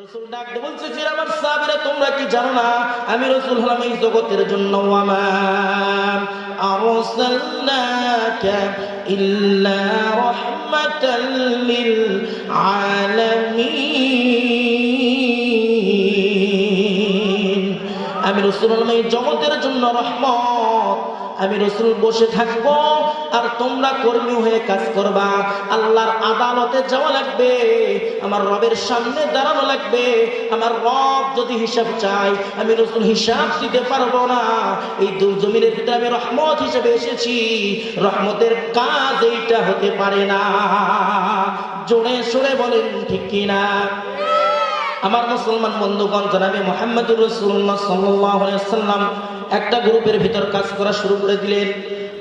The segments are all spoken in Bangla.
রাসূল ডাক দিয়ে বলছে, ফির আমার সাহাবীরা তোমরা কি জানো না আমি রাসূল হলাম এই জগতের জন্য ওয়ামা আরসালনাকা ইল্লা রাহমাতাল লিল আলামিন। আমি রাসূল হলাম এই জগতের জন্য রহমত। আমি রাসূল বসে থাকবো আর তোমরা কর্মী হয়ে কাজ করবা। আল্লাহর আদালতে যাওয়া লাগবে, আমার রবের সামনে দাঁড়ানো লাগবে। আমার রব যদি হিসাব চাই, আমি রাসূল হিসাব দিতে পারবো না। এই দুই জমিনের ভিতরে আমি রহমত হিসেবে এসেছি, রহমতের কাজ এইটা হতে পারে না। জোরে সোরে বলেন ঠিক কিনা? আমার মুসলমান বন্ধুগণ, জনাবে মুহাম্মদুর রাসূলুল্লাহ সাল্লাল্লাহু আলাইহি ওয়াসাল্লাম একটা গ্রুপের ভিতর কাজ করা শুরু করে দিলেন।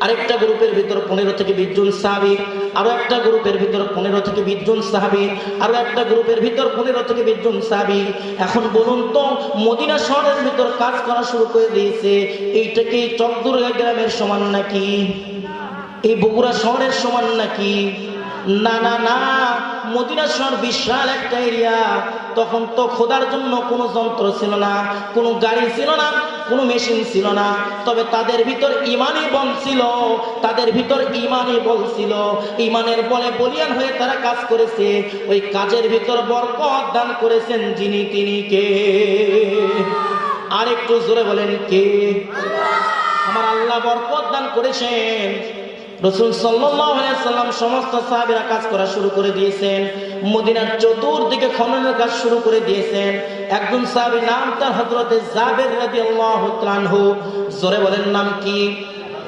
আরেকটা গ্রুপের ভিতর 15 থেকে 20 জন সাহাবী, আরো একটা গ্রুপের ভিতর 15 থেকে 20 জন সাহাবী, আরো একটা গ্রুপের ভিতর 15 থেকে 20 জন সাহাবী। এখন বলুন তো, মদিনা শহরের ভিতর কাজ করা শুরু করে দিয়েছে, এইটাকে চকদুর্গা গ্রামের সমান নাকি? এই বগুড়া শহরের সমান নাকি? না না না, মদিনা শহর বিশাল একটা এরিয়া। তখন তো খোদার জন্য কোনো যন্ত্র ছিল না, কোনো গাড়ি ছিল না, কোনো মেশিন ছিল না। তবে তাদের ভিতর ইমানই বল ছিল, তাদের ভিতর ইমানই বল ছিল। ইমানের বলে বলিয়ান হয়ে তারা কাজ করেছে। ওই কাজের ভিতর বরকত দান করেছেন যিনি, তিনি কে? আর একটু জোরে বলেন কে? আমার আল্লাহ বরকত দান করেছেন। রাসূল সাল্লাল্লাহু আলাইহি ওয়াসাল্লাম সমস্ত সাহাবীরা কাজ করা শুরু করে দিয়েছেন। মদিনার চতুর্দিকে খননের কাজ শুরু করে দিয়েছেন। একজন সাহাবী, নাম তার হযরতে জাবের রাদিয়াল্লাহু তাআলা আনহু। জোরে বলেন নাম কি?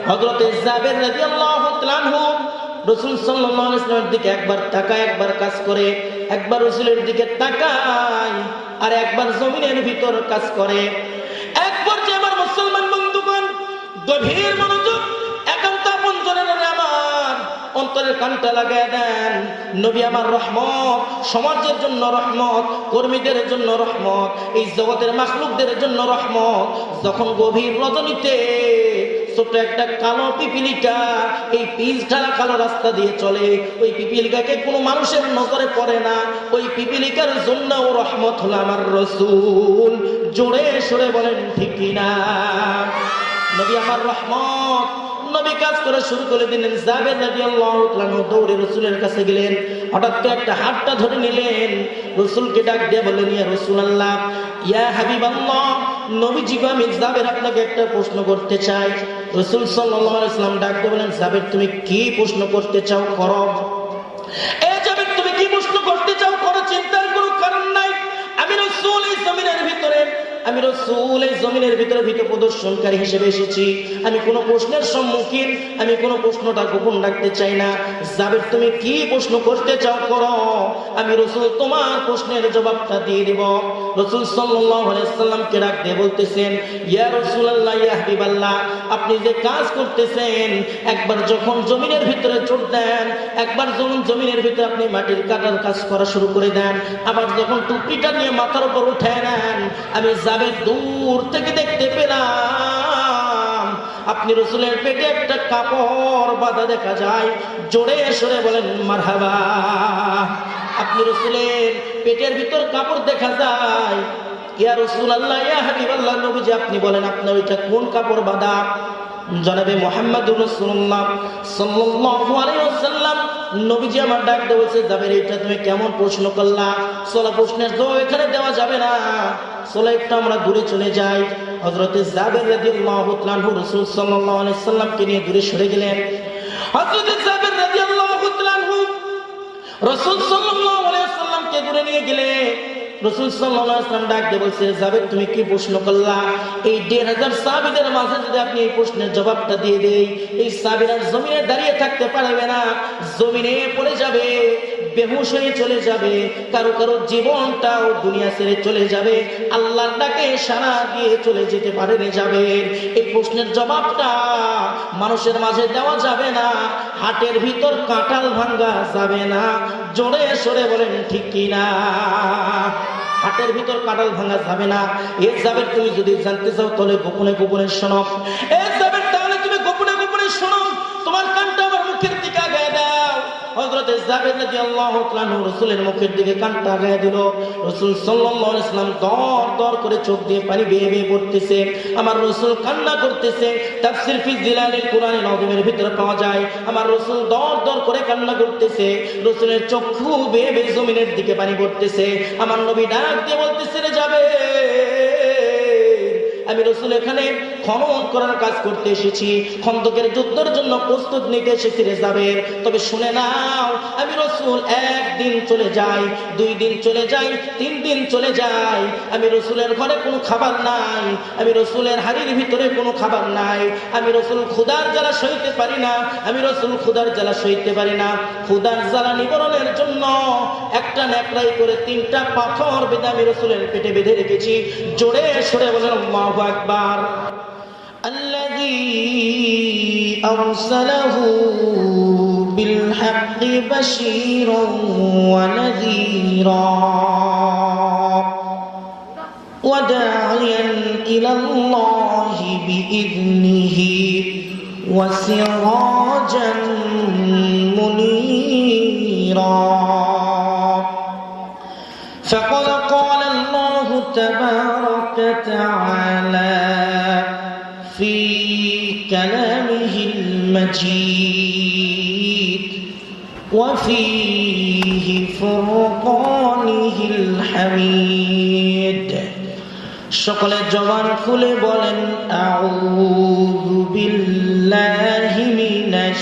হযরতে জাবের রাদিয়াল্লাহু তাআলা আনহু রাসূল সাল্লাল্লাহু আলাইহি ওয়াসাল্লামের দিকে একবার তাকায়, একবার কাজ করে, একবার রাসূলের দিকে তাকায় আর একবার জমিনের ভিতর কাজ করে। এক পর্যায়ে আমার মুসলমান বন্ধুগণ, গভীর মনোযোগ, একান্ত আপনজনের আমার অন্তরের কানটা লাগায় দেন। নবী আমার রহমত, সমাজের জন্য রহমত, কর্মীদের জন্য রহমত, এই জগতের মাখলুকদের জন্য রহমত। যখন গভীর রজনীতে ছোট একটা কালো পিপিলিকা এই পিচ ঢালা কালো রাস্তা দিয়ে চলে, ওই পিপিলিকাকে কোনো মানুষের নজরে পড়ে না। ওই পিপিলিকার জন্যও রহমত হলো আমার রাসূল। জোরে সোরে বলেন ঠিক কিনা? নবী আমার রহমত। নবী কাজ করা শুরু করে দিলেন। জাবের রাদিয়াল্লাহু তাআলা দৌড়ে রাসূলের কাছে গেলেন। হঠাৎ করে একটা হাতটা ধরে নিলেন, রাসূলকে ডাক দিয়ে বললেন, ইয়া রাসূলুল্লাহ, ইয়া হাবিবাল্লাহ, নবীজি গো, আমি জাবের আপনাকে একটা প্রশ্ন করতে চাই। রাসূল সাল্লাল্লাহু আলাইহি ওয়াসাল্লাম ডাক দিয়ে বলেন, জাবের তুমি কি প্রশ্ন করতে চাও করো। এ জাবের তুমি কি প্রশ্ন করতে চাও করো, চিন্তার কোনো কারণ নাই। আমি রাসূল এই জমিনের ভিতরে, আমি রাসূল এই জমিনের ভিতরে ভিতর প্রদর্শনকারী হিসেবে এসেছি। আমি কোনো প্রশ্নের সম্মুখীন, আমি কোনো প্রশ্নটা গোপন রাখতে চাই না। জাবের তুমি কি প্রশ্ন করতে চাও করো, আমি রাসূল তোমার প্রশ্নের জবাবটা দিয়ে দেব। রাসূল সাল্লাল্লাহু আলাইহি ওয়াসাল্লামকে ডাক দিয়ে বলতেছেন, ইয়া রাসূলুল্লাহ, ইয়া হাবিবাল্লাহ, আপনি যে কাজ করতেছেন, একবার যখন জমিনের ভিতরে চোট দেন, একবার যখন জমিনের ভিতরে আপনি মাটির কাটার কাজ করা শুরু করে দেন, আবার যখন টুপিটা নিয়ে মাথার উপর উঠে নেন, আমি জাবের দূর থেকে দেখতে পেলাম আপনি রাসূলের পেটে একটা কাপড় বাঁধা দেখা যায়। জোরে সরে বলেন মারহাবা। আপনি রাসূলের পেটের ভিতর কাপড় দেখা যায়। ইয়া রাসূলুল্লাহ, ইয়া হাবিবাল্লাহ, নবীজি আপনি বলেন আপনার ওইটা কোন কাপড় বাঁধা? জনাবে মুহাম্মদুর রাসূলুল্লাহ সাল্লাল্লাহু আলাইহি ওয়াসাল্লাম নবীজি আমার ডাক দিয়ে বলছে, জাবের এইটা তুমি কেমন প্রশ্ন করলা? সোলা প্রশ্নের জবাব এখানে দেওয়া যাবে না, সোলা একটু আমরা দূরে চলে যাই। হযরতে জাবের রাদিয়াল্লাহু তাআলা আনহু রাসূল সাল্লাল্লাহু আলাইহি ওয়াসাল্লামকে নিয়ে দূরে সরে গেলেন। হযরতে জাবের রাদিয়াল্লাহু তাআলা আনহু রাসূল সাল্লাল্লাহু আলাইহি ওয়াসাল্লামকে দূরে নিয়ে গেলে রাসূল সাল্লাল্লাহু আলাইহি ওয়াসাল্লাম ডাক দিয়ে বলছে, জাবের তুমি কি প্রশ্ন করলা? এই 1,500 সাহাবীদের মাঝে যদি আপনি এই প্রশ্নের জবাবটা দিয়ে দেই, এই সাহাবীরা জমিনে দাঁড়িয়ে থাকতে পারবে না, জমিনে পড়ে যাবে, বেহুশ হয়ে চলে যাবে, কারো কারো জীবনটাও দুনিয়া ছেড়ে চলে যাবে, আল্লাহর ডাকে সাড়া দিয়ে চলে যেতে পারে যাবে। এই প্রশ্নের জবাবটা মানুষের মাঝে দেওয়া যাবে না, হাটের ভিতর কাঁঠাল ভাঙ্গা যাবে না। জোরে সরে বলেন ঠিক কিনা? হাটের ভিতর কাঁঠাল ভাঙা যাবে না। এর জাবের তুমি যদি জানতে চাও তাহলে গোপনে গোপনে শোনো। এর জাবের তাহলে তুমি গোপনে গোপনে শোনো, তোমার কানটা আমার মুখের দিকে আগায় দাও। হযরত জাবের রাদিয়াল্লাহু তাআলা রাসূলের মুখের দিকে কানটা লাগায় দিল। রাসূল সাল্লাল্লাহু আলাইহি ওয়াসাল্লাম দর দর করে চোখ দিয়ে পানি বেয়ে বেয়ে পড়তেছে। আমার রাসূল কান্না করতেছে। তাফসীর ফি জিলালিল কোরআনিল আযীমের ভিতরে পাওয়া যায় আমার রাসূল দর দর করে কান্না করতেছে। রাসূলের চক্ষু বেয়ে বেয়ে জমিনের দিকে পানি পড়তেছে। আমার নবী ডাক দিয়ে বলতেছে, রে যাবে, আমি রাসূল এখানে খনন করার কাজ করতে এসেছি, খন্দকের যুদ্ধের জন্য প্রস্তুত নিতে এসেছি রে জাবের। তবে শুনে নাও, আমি রাসূল একদিন চলে যাই, 2 দিন চলে যাই, 3 দিন চলে যাই, আমি রাসূলের ঘরে কোনো খাবার নাই, আমি রাসূলের হাড়ির ভিতরে কোনো খাবার নাই, আমি রাসূল ক্ষুধার জ্বালা সইতে পারি না, আমি রাসূল ক্ষুধার জ্বালা সইতে পারি না। ক্ষুধার জ্বালা নিবারণের জন্য একটা নেকড়াই করে 3টা পাথর বেঁধে আমি রাসূলের পেটে বেঁধে রেখেছি। জোরে সরে বলেন আল্লাহু আকবার। الذي أرسله بالحق بشيرا ونذيرا وداعيا إلى الله بإذنه وسراجا منيرا فقد قال الله تبارك وتعالى في كلامه المجيد وفيه فرقانه الحميد সকলে জবান খুলে বলেন আউযু বিল্লাহি মিনাশ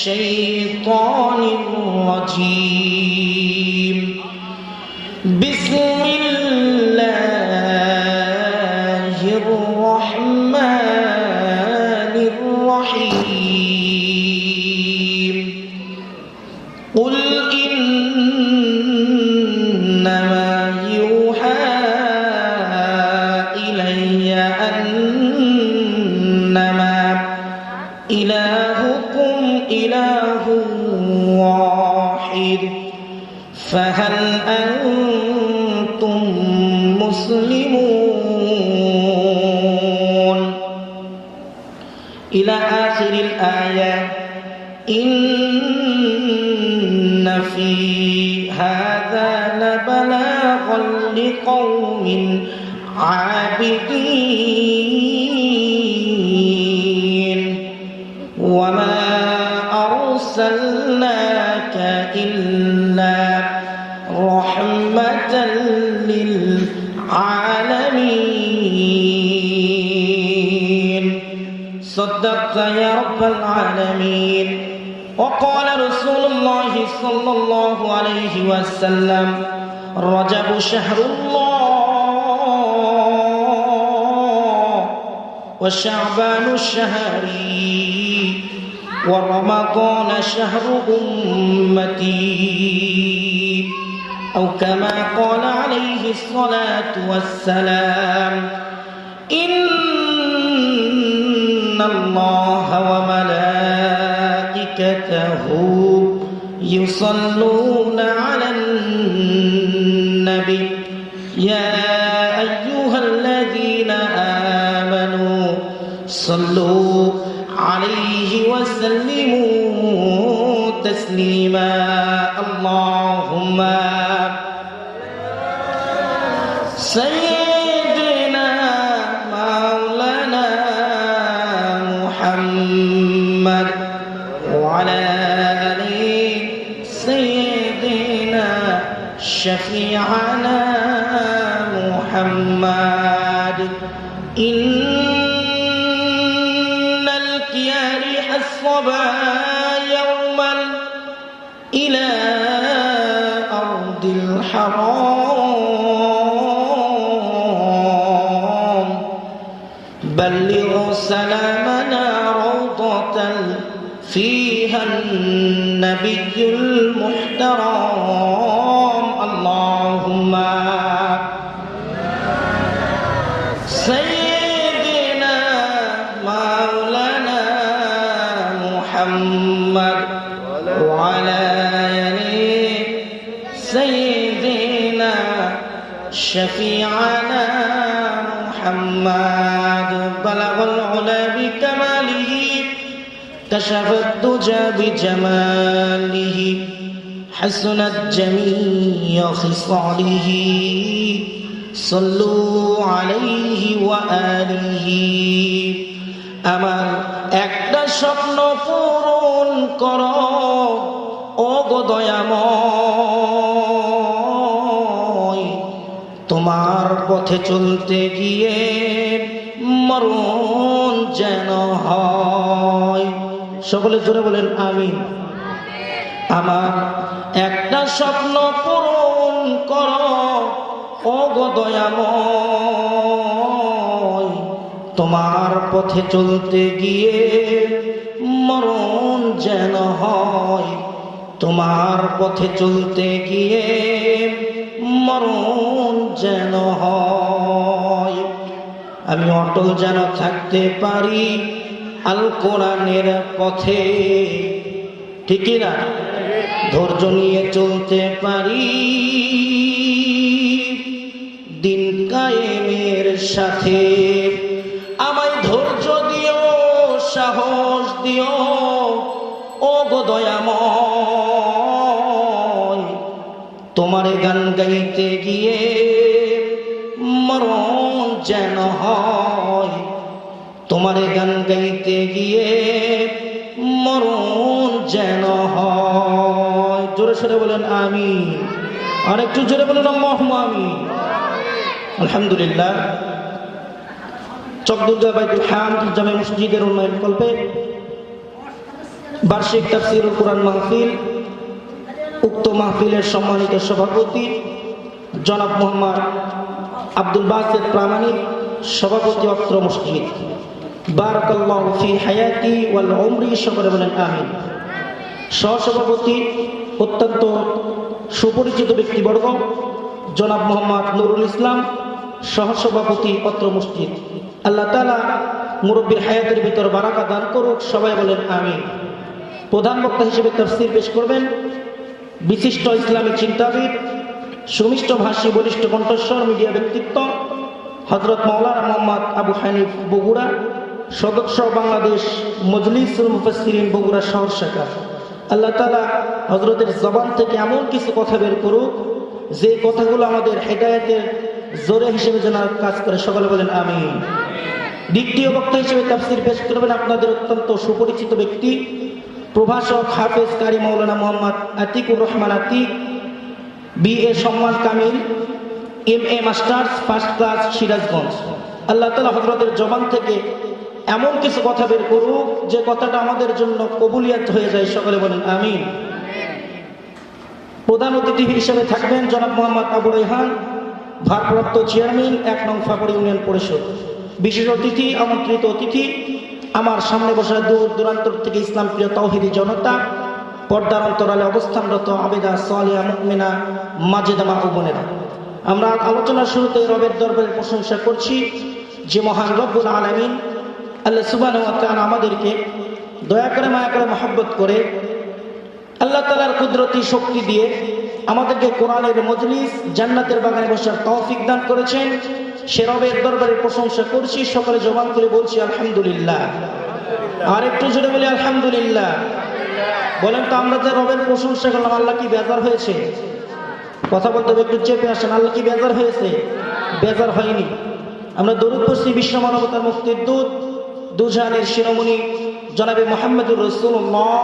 শাইতানির রাজীম বিসমিল্লাহির রাহমানির রহিম কুল ইন্নামা ইউহা ইলাইয়া আন্নামা ইলাহুকুম ইলাহুন ওয়াহিদ ফাহাল আনতুম মুসলিমুন ইলা আখিরিল আয়া إن في هذا لبلاغا لقوم عابدين وما أرسلناك إلا رحمة للعالمين صدقت يا رب العالمين وقال رسول الله صلى الله عليه وسلم رجب شهر الله وشعبان شهري ورمضان شهر أمتي أو كما قال عليه الصلاة والسلام إن الله وملائكته يصلون على النبي يا أيها الذين آمنوا صلوا عليه وسلموا تسليما اللهم سيدنا مولانا محمد وعلى آل سيدنا شفيعنا محمد إن الكيارح الصبا يوما إلى أرض الحرام بلغ سلامنا روضة فيها النبي المحترم اللهم سيدنا مولانا محمد وعلى آل سيدنا شفيعنا محمد بلغ العلا بكماله كشف الدجى بجماله حسنت جميع خصاله صلوا عليه وآله আমার একটা স্বপ্ন পূরণ করো ও গো দয়াময় তোমার পথে চলতে গিয়ে মরণ যেন হয়। সকলে জোরে বলেন আমিন। আমার একটা স্বপ্ন পূরণ করো ও গো দয়াময় তোমার পথে চলতে গিয়ে মরণ যেন হয় তোমার পথে চলতে গিয়ে মরণ যেন হয়। আমি অটল যেন থাকতে পারি আল কোরআনের পথে, ঠিক না? ধৈর্য নিয়ে চলতে পারি দিন কায়েমের সাথে। আমায় ধৈর্য দিও, সাহস দিও ও গো দয়াময় তোমারে গান গাইতে গিয়ে মরণ যেন হয় তোমারে গান গাইতে গিয়ে মরণ যেন হয়। জোরে সোরে বলেন আমিন। আর একটু জোরে বলেন আল্লাহুম্মা আমিন। আলহামদুলিল্লাহ। চকদুর্গা বাইতুল হামদ জামে মসজিদের উন্নয়ন কল্পে বার্ষিক তাফসীরুল কুরআন মাহফিল, উক্ত মাহফিলের সম্মানিত সভাপতি জনাব মোহাম্মদ আব্দুল বাসেত প্রামাণিক, সভাপতি অত্র মসজিদ। বারাকাল্লাহু ফি হায়াতি ওয়াল উমরি, সকলে বলেন আমিন। সহসভাপতি অত্যন্ত সুপরিচিত ব্যক্তিবর্গ জনাব মোহাম্মদ নুরুল ইসলাম, সহসভাপতি অত্র মসজিদ। আল্লাহ তাআলা মুরব্বীর হায়াতের ভিতর বারাকা দান করুক, সবাই বলেন আমিন। প্রধান বক্তা হিসেবে তাফসীর পেশ করবেন বিশিষ্ট ইসলামী চিন্তাবিদ, সুমিষ্ট ভাষী, বলিষ্ঠ কণ্ঠস্বর, মিডিয়া ব্যক্তিত্ব হযরত মাওলানা মোহাম্মদ আবু হানিফ বগুড়া, সদস্য বাংলাদেশ মজলিসুল মুফাসসিরিন বগুড়া শহর শাখা। আল্লাহ তাআলা হযরতের জবান থেকে এমন কিছু কথা বের করুক যে কথাগুলো আমাদের হেদায়েতের জোরে হিসেবে যেন কাজ করে, সকলে বলেন আমিন। দ্বিতীয় বক্তা হিসেবে তাফসীর পেশ করবেন আপনাদের অত্যন্ত সুপরিচিত ব্যক্তি, প্রভাষক হাফেজ কারি মাওলানা মোহাম্মদ আতিকুর রহমান আতিক, বিএ সম্মান কামিল, MA masters first class, Sirajganj. আল্লাহ তাআলা হযরতের জবান থেকে এমন কিছু কথা বের করুক যে কথাটা আমাদের জন্য কবুলিয়াত হয়ে যায়, সকলে বলেন আমিন। প্রধান অতিথি হিসেবে থাকবেন জনাব মোহাম্মদ আবু রায়হান, ভারপ্রাপ্ত চেয়ারম্যান ১ নং ফাপড় ইউনিয়ন পরিষদ। বিশেষ অতিথি, আমন্ত্রিত অতিথি আমার সামনে বসা দূর দূরান্তর থেকে ইসলাম প্রিয় তাওহীদি জনতা, পর্দার অন্তরালে অবস্থানরত আবেদা সালিহা মুমিনা মাজেদা মা ও বোনেরা, আমরা আলোচনার শুরুতে রবের দরবারে প্রশংসা করছি যে মহান রব্বুল আলামিন আল্লাহ সুবহানাহু ওয়া তাআলা আমাদেরকে দয়া করে, মায়া করে, মহব্বত করে আল্লাহ তাআলার কুদরতি শক্তি দিয়ে আমাদেরকে কোরআনের মজলিস, জান্নাতের বাগানে বসার তৌফিক দান করেছেন। সে রবের দরবারে প্রশংসা করছি, সকলে জবান করে বলছি আলহামদুলিল্লাহ। আর একটু জোরে বলি আলহামদুলিল্লাহ। বলেন তো, আমরা যে রবের প্রশংসা করলাম, আল্লাহ কি বেজার হয়েছে? কথা বলতে হবে, একটু চেপে আসেন। আল্লাহ কি বেজার হয়েছে? বেজার হয়নি। আমরা দরুদ পড়ছি বিশ্ব মানবতার মুক্তির দূত, দুজাহানের শিরোমণি জনাবে মুহাম্মদুর রাসূলুল্লাহ,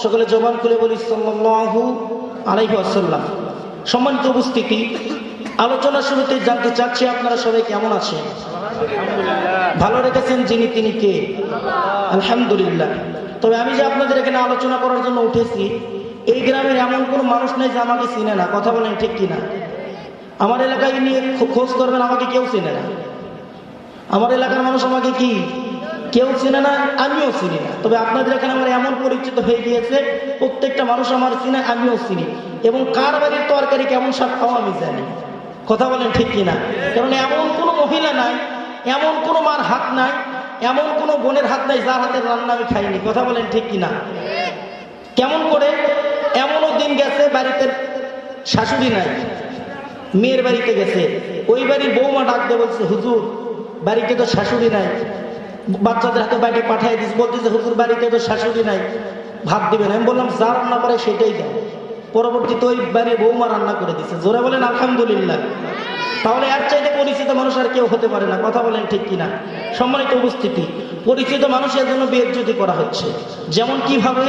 সকলে জবান করে বলি সাল্লাল্লাহু আলাইহি ওয়াসাল্লাম। সম্মানিত উপস্থিতি, আলোচনা শুরুতে জানতে চাচ্ছি আপনারা সবাই কেমন আছেন? ভালো রেখেছেন যিনি, তিনি কে? আলহামদুলিল্লাহ। তবে আমি যে আপনাদের এখানে আলোচনা করার জন্য উঠেছি, এই গ্রামের এমন কোনো মানুষ নেই যে আমাকে চিনে না। কথা বলেন ঠিক কিনা? আমার এলাকায় নিয়ে খোঁজ করবেন, আমাকে কেউ চিনে না। আমার এলাকার মানুষ আমাকে কি কেউ চিনে না, আমিও চিনি না। তবে আপনাদের এখানে আমার এমন পরিচিত হয়ে গিয়েছে, প্রত্যেকটা মানুষ আমার চিনে, আমিও চিনি, এবং কার বাড়ির তরকারি কেমন স্বাদ খাও আমি জানি। কথা বলেন ঠিক কিনা? কারণ এমন কোনো মহিলা নাই, এমন কোনো মার হাত নাই, এমন কোনো বোনের হাত নাই যার হাতের রান্না আমি খাইনি। কথা বলেন ঠিক কিনা? কেমন করে? এমনও দিন গেছে বাড়িতে শাশুড়ি নাই, মেয়ের বাড়িতে গেছে, ওই বাড়ির বৌমা ডাক দিয়ে বলছে, হুজুর বাড়িতে তো শাশুড়ি নাই, বাচ্চাদের হাতে বাড়ি পাঠিয়ে দিস, বলতেছে হুজুর বাড়িতে তো শাশুড়ি নাই, ভাত দিবেন। আমি বললাম যা রান্না করে সেটাই দেয়। পরবর্তীতে ওই বাড়ির বৌমা রান্না করে দিচ্ছে। জোরে বলেন আলহামদুলিল্লাহ। তাহলে এর চাইতে পরিচিত মানুষ আর কেউ হতে পারে না। কথা বলেন ঠিক কিনা? সম্মানিত উপস্থিতি, পরিচিত মানুষের জন্য বেইজ্জতি করা হচ্ছে। যেমন কিভাবে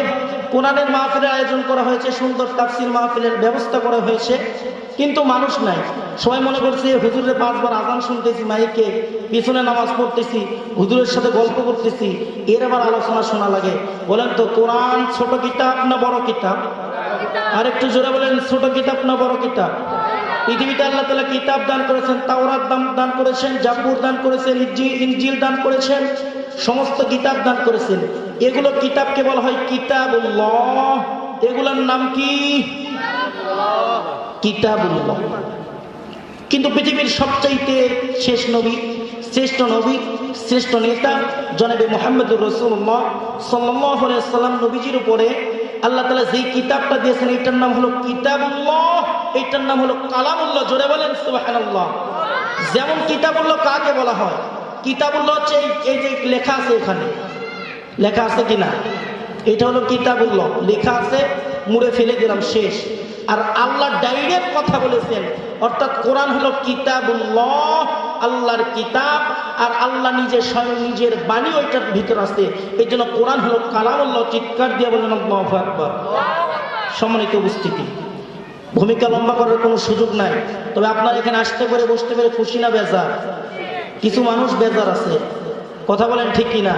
কোরআনের মাহফিলের আয়োজন করা হয়েছে, সুন্দর তাফসীর মাহফিলের ব্যবস্থা করা হয়েছে, কিন্তু মানুষ নাই। সবাই মনে করছে হুজুরের 5 বার আজান শুনতেছি মাইকে, পিছনে নামাজ পড়তেছি, হুজুরের সাথে গল্প করতেছি, এর আবার আলোচনা শোনা লাগে। বলেন তো কোরআন ছোট কিতাব না বড় কিতাব? আর একটু জোরে বলেন, ছোট কিতাব না বড় কিতাব? পৃথিবীতে আল্লাহ তাআলা কিতাব দান করেছেন, তাওরাত দান করেছেন, জাবুর দান করেছেন, ইনজিল দান করেছেন, সমস্ত কিতাব দান করেছেন। এগুলো কিতাবকে বলা হয় কিতাবুল্লাহ। এগুলোর নাম কি? কিতাবুল্লাহ। কিন্তু পৃথিবীর সবচাইতে শেষ নবী, শ্রেষ্ঠ নবী, শ্রেষ্ঠ নেতা জনাবে মুহাম্মদুর রাসূলুল্লাহ সাল্লাল্লাহু আলাইহি ওয়াসাল্লাম নবীজির উপরে আল্লাহ তাআলা যেই কিতাবটা দিয়েছেন এটার নাম হলো কিতাবুল্লাহ, এটার নাম হলো কালামুল্লাহ। জোরে বলেন সুবহানাল্লাহ। যেমন কিতাবুল্লাহ কাকে বলা হয়? কিতাবুল্লাহ হচ্ছে এই যে লেখা আছে, এখানে লেখা আছে কিনা, এটা হলো কিতাবুল্লাহ। লেখা আছে, মুড়ে ফেলে দিলাম, শেষ। আর আল্লাহ ডাইরেক্ট কথা বলেছেন, অর্থাৎ কোরআন হলো কিতাবুল্লাহ, আল্লাহর কিতাব। আর আল্লাহ নিজে স্বয়ং নিজের বাণী ওইটার ভিতর আছে, এই জন্য কোরআন হলো কালামুল্লাহ। চিৎকার দিয়ে বলেন আল্লাহু আকবার। সম্মানিত উপস্থিতি, ভূমিকা লম্বা করার কোনো সুযোগ নাই। তবে আপনার এখানে আসতে পারে, বসতে পারে, খুশি না বেজার? কিছু মানুষ বেজার আছে। কথা বলেন ঠিক কিনা?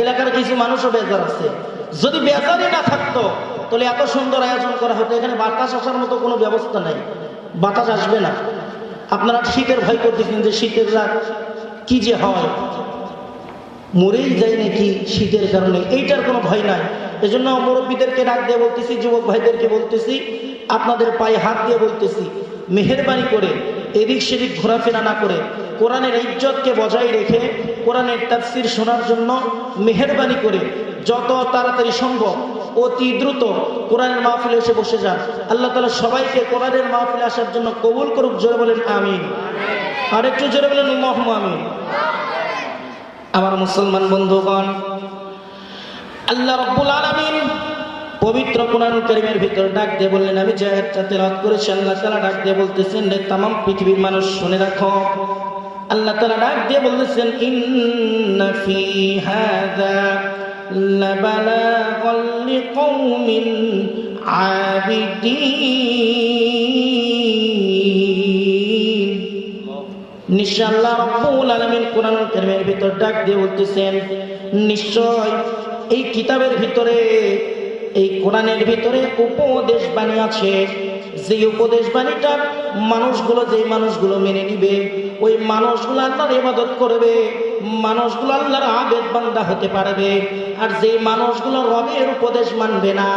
এলাকার কিছু মানুষও বেজার আছে। যদি বেজারই না থাকতো তাহলে এত সুন্দর আয়োজন করা হতো। এখানে বাতাস আসার মতো কোনো ব্যবস্থা নাই, বাতাস আসবে না। আপনারা শীতের ভয় করতেছেন যে শীতের রাত কি যে হয়, মরেই যায় নাকি শীতের কারণে, এইটার কোনো ভয় নাই। এজন্য মুরব্বীদেরকে ডাক দিয়ে বলতেছি, যুবক ভাইদেরকে বলতেছি, আপনাদের পায়ে হাত দিয়ে বলতেছি, মেহেরবানি করে এদিক সেদিক ঘোরাফেরা না করে কোরআনের ইজ্জতকে বজায় রেখে কোরআনের তাফসীর শোনার জন্য মেহেরবানি করে যত তাড়াতাড়ি সম্ভব অতি দ্রুত কোরআনের মাহফিলে এসে বসে যান। আল্লাহ তাআলা সবাইকে কোরআনের মাহফিলে আসার জন্য কবুল করুক। জোরে বলেন আমিন। আর একটু জোরে বলেন আল্লাহুম্মা আমিন। আমার মুসলমান বন্ধুগণ, আল্লাহ রাব্বুল আলামিন পবিত্র কোরআনুল কারীমের ভিতর ডাক দিয়ে বললেন, আমি যে আয়াতটা তেলাওয়াত করেছি, আল্লাহ তাআলা ডাক দিয়ে বলতেছেন, রে तमाम পৃথিবীর মানুষ শুনে রাখো। আল্লাহ তাআলা ডাক দিয়ে বলতেছেন, ইন্না ফি হাযা লাবালাগাল লিকওমিন আবিদিন। নিশ্চয় আল্লাহ রাব্বুল আলামিন কোরআনুল কারীমের ভিতর ডাক দিয়ে বলতেছেন, নিশ্চয় এই কিতাবের ভিতরে, এই কোরআনের ভিতরে উপদেশ বাণী আছে। যে উপদেশ বাণীটা মানুষগুলো, যে মানুষগুলো মেনে নিবে, ওই মানুষগুলো আল্লাহর ইবাদত করবে, মানুষগুলো আল্লাহর আবেদ বান্দা হতে পারবে। আর যে মানুষগুলো রবের উপদেশ মানবে না,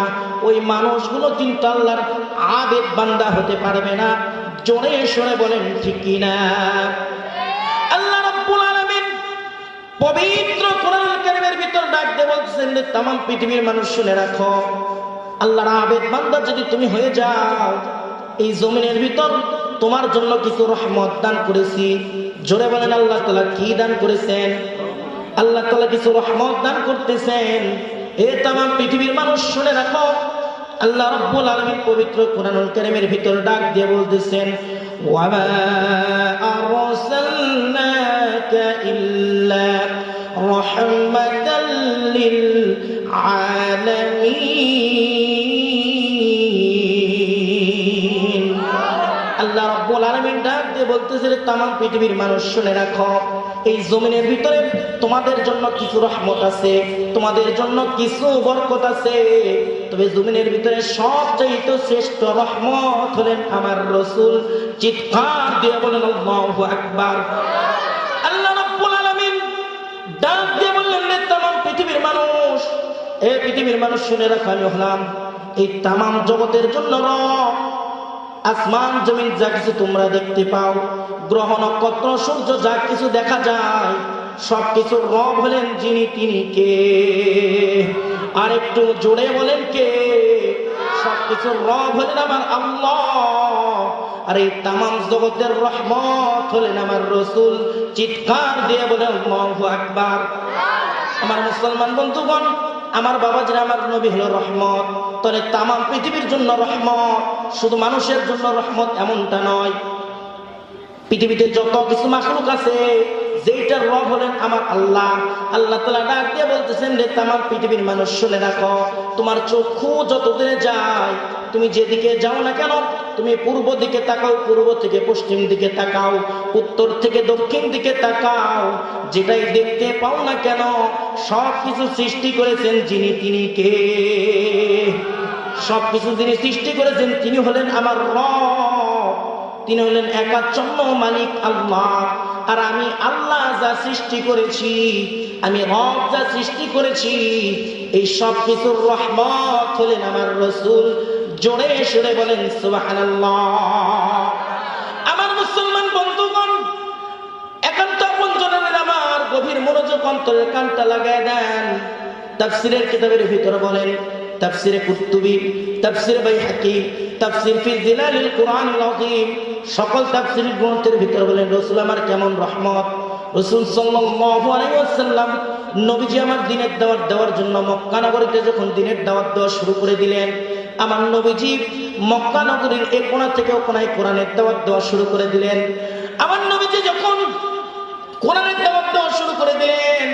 ওই মানুষগুলো কিন্তু আল্লাহর আবেদ বান্দা হতে পারবে না। জোরে সরে বলেন ঠিক কিনা? আল্লাহ রাব্বুল আলামিন পবিত্র কোরআনুল কারীমের ভিতর ডাক দিয়ে বলছেন, तमाम পৃথিবীর মানুষ শুনে রাখো, আল্লাহর আবেদ বান্দা যদি তুমি হয়ে যাও, এই জমিনের ভিতর তোমার জন্য কিছু রহমত দান করেছি। জোরে বলেন আল্লাহ তাআলা কি দান করেছেন? আল্লাহ তাআলা কিছু রহমত দান করতেছেন। এ तमाम পৃথিবীর মানুষ শুনে রাখো, আল্লাহ রাব্বুল আলামিন পবিত্র কোরআনুল কারীমের ভিতর ডাক দিয়ে বলতেছেন, ওয়া মা আরসালনাকা ইল্লা রাহমাতাল লিল আলামিন। আল্লাহ রাব্বুল আলামিন ডাক দিয়ে বলতেছেন, तमाम পৃথিবীর মানুষ শুনে রাখো, এই জমিনের ভিতরে তোমাদের জন্য কিছু রহমত আছে, তোমাদের জন্য কিছু বরকত আছে। তবে জমিনের ভিতরে সবচেয়ে শ্রেষ্ঠ রহমত হলেন আমার রাসূল। চিৎকার দিয়ে বলেন আল্লাহু আকবার। আল্লাহ রাব্বুল আলামিন ডাক দিয়ে বললেন, तमाम পৃথিবীর মানুষ, এই পৃথিবীর মানুষ শুনে রাখো, আমি হলাম এই तमाम জগতের জন্য রব। আসমান জমিন যা কিছু তোমরা দেখতে পাও, গ্রহ নক্ষত্র সূর্য যা কিছু দেখা যায়, সবকিছু রব হলেন যিনি, তিনি কে? আর একটু জোরে বলেন কে? সবকিছু রব হলেন আমার আল্লাহ। আর এই तमाम জগতের রহমত হলেন আমার রাসূল। চিৎকার দিয়ে বলেন আল্লাহু আকবার। আমার মুসলমান বন্ধুগণ, আমার বাবাজিরা, আমার নবী হলো রহমত। তাহলে তামাম পৃথিবীর জন্য রহমত, শুধু মানুষের জন্য রহমত এমনটা নয়। পৃথিবীতে যত কিছু মাখলুক আছে, যেইটার রব হলেন আমার আল্লাহ। আল্লাহ তাআলা ডাক দিয়ে বলতেছেন, রে তামাম পৃথিবীর মানুষ শুনে রাখো, তোমার চক্ষু যত দূরে যায়, তুমি যেদিকে যাও না কেন, তুমি পূর্ব দিকে তাকাও, পূর্ব থেকে পশ্চিম দিকে তাকাও, উত্তর থেকে দক্ষিণ দিকে তাকাও, যেটাই দেখতে পাও না কেন, সব কিছু সৃষ্টি করেছেন যিনি, তিনি কে? সব কিছু যিনি সৃষ্টি করেছেন তিনি হলেন আমার রব, তিনি হলেন একাচ্ছন্ন মালিক আল্লাহ। আর আমি আল্লাহ যা সৃষ্টি করেছি, আমি রব যা সৃষ্টি করেছি, এই সব কিছুর রহমত হলেন আমার রাসূল। জোরে সুরে বলেন সুবহানাল্লাহ। আমার মুসলমান বন্ধুগণ, একান্ত আপনজনের আমার গভীর মনোযোগ অন্তরের কানটা লাগায় দেন। তাফসীরের কিতাবের ভিতরে বলেন, তাফসীরে কুরতুবী, তাফসীর বাইহাকী, তাফসীর ফি জিলালিল কুরআনিল আযীম, সকল তাফসীর গ্রন্থের ভিতরে বলেন রাসূল আমার কেমন রহমত। রাসূল সাল্লাল্লাহু আলাইহি ওয়াসাল্লাম নবীজি আমার দ্বীনের দাওয়াত দেওয়ার জন্য মক্কা নগরীতে যখন দ্বীনের দাওয়াত দেওয়া শুরু করে দিলেন, আমার নবীজি মক্কা নগরীর এক কোণা থেকে ও কোণায় কোরআনের দাওয়াত দেওয়া শুরু করে দিলেন। আমার নবীজি যখন কোরআনের দাওয়াত দেওয়া শুরু করে দিলেন,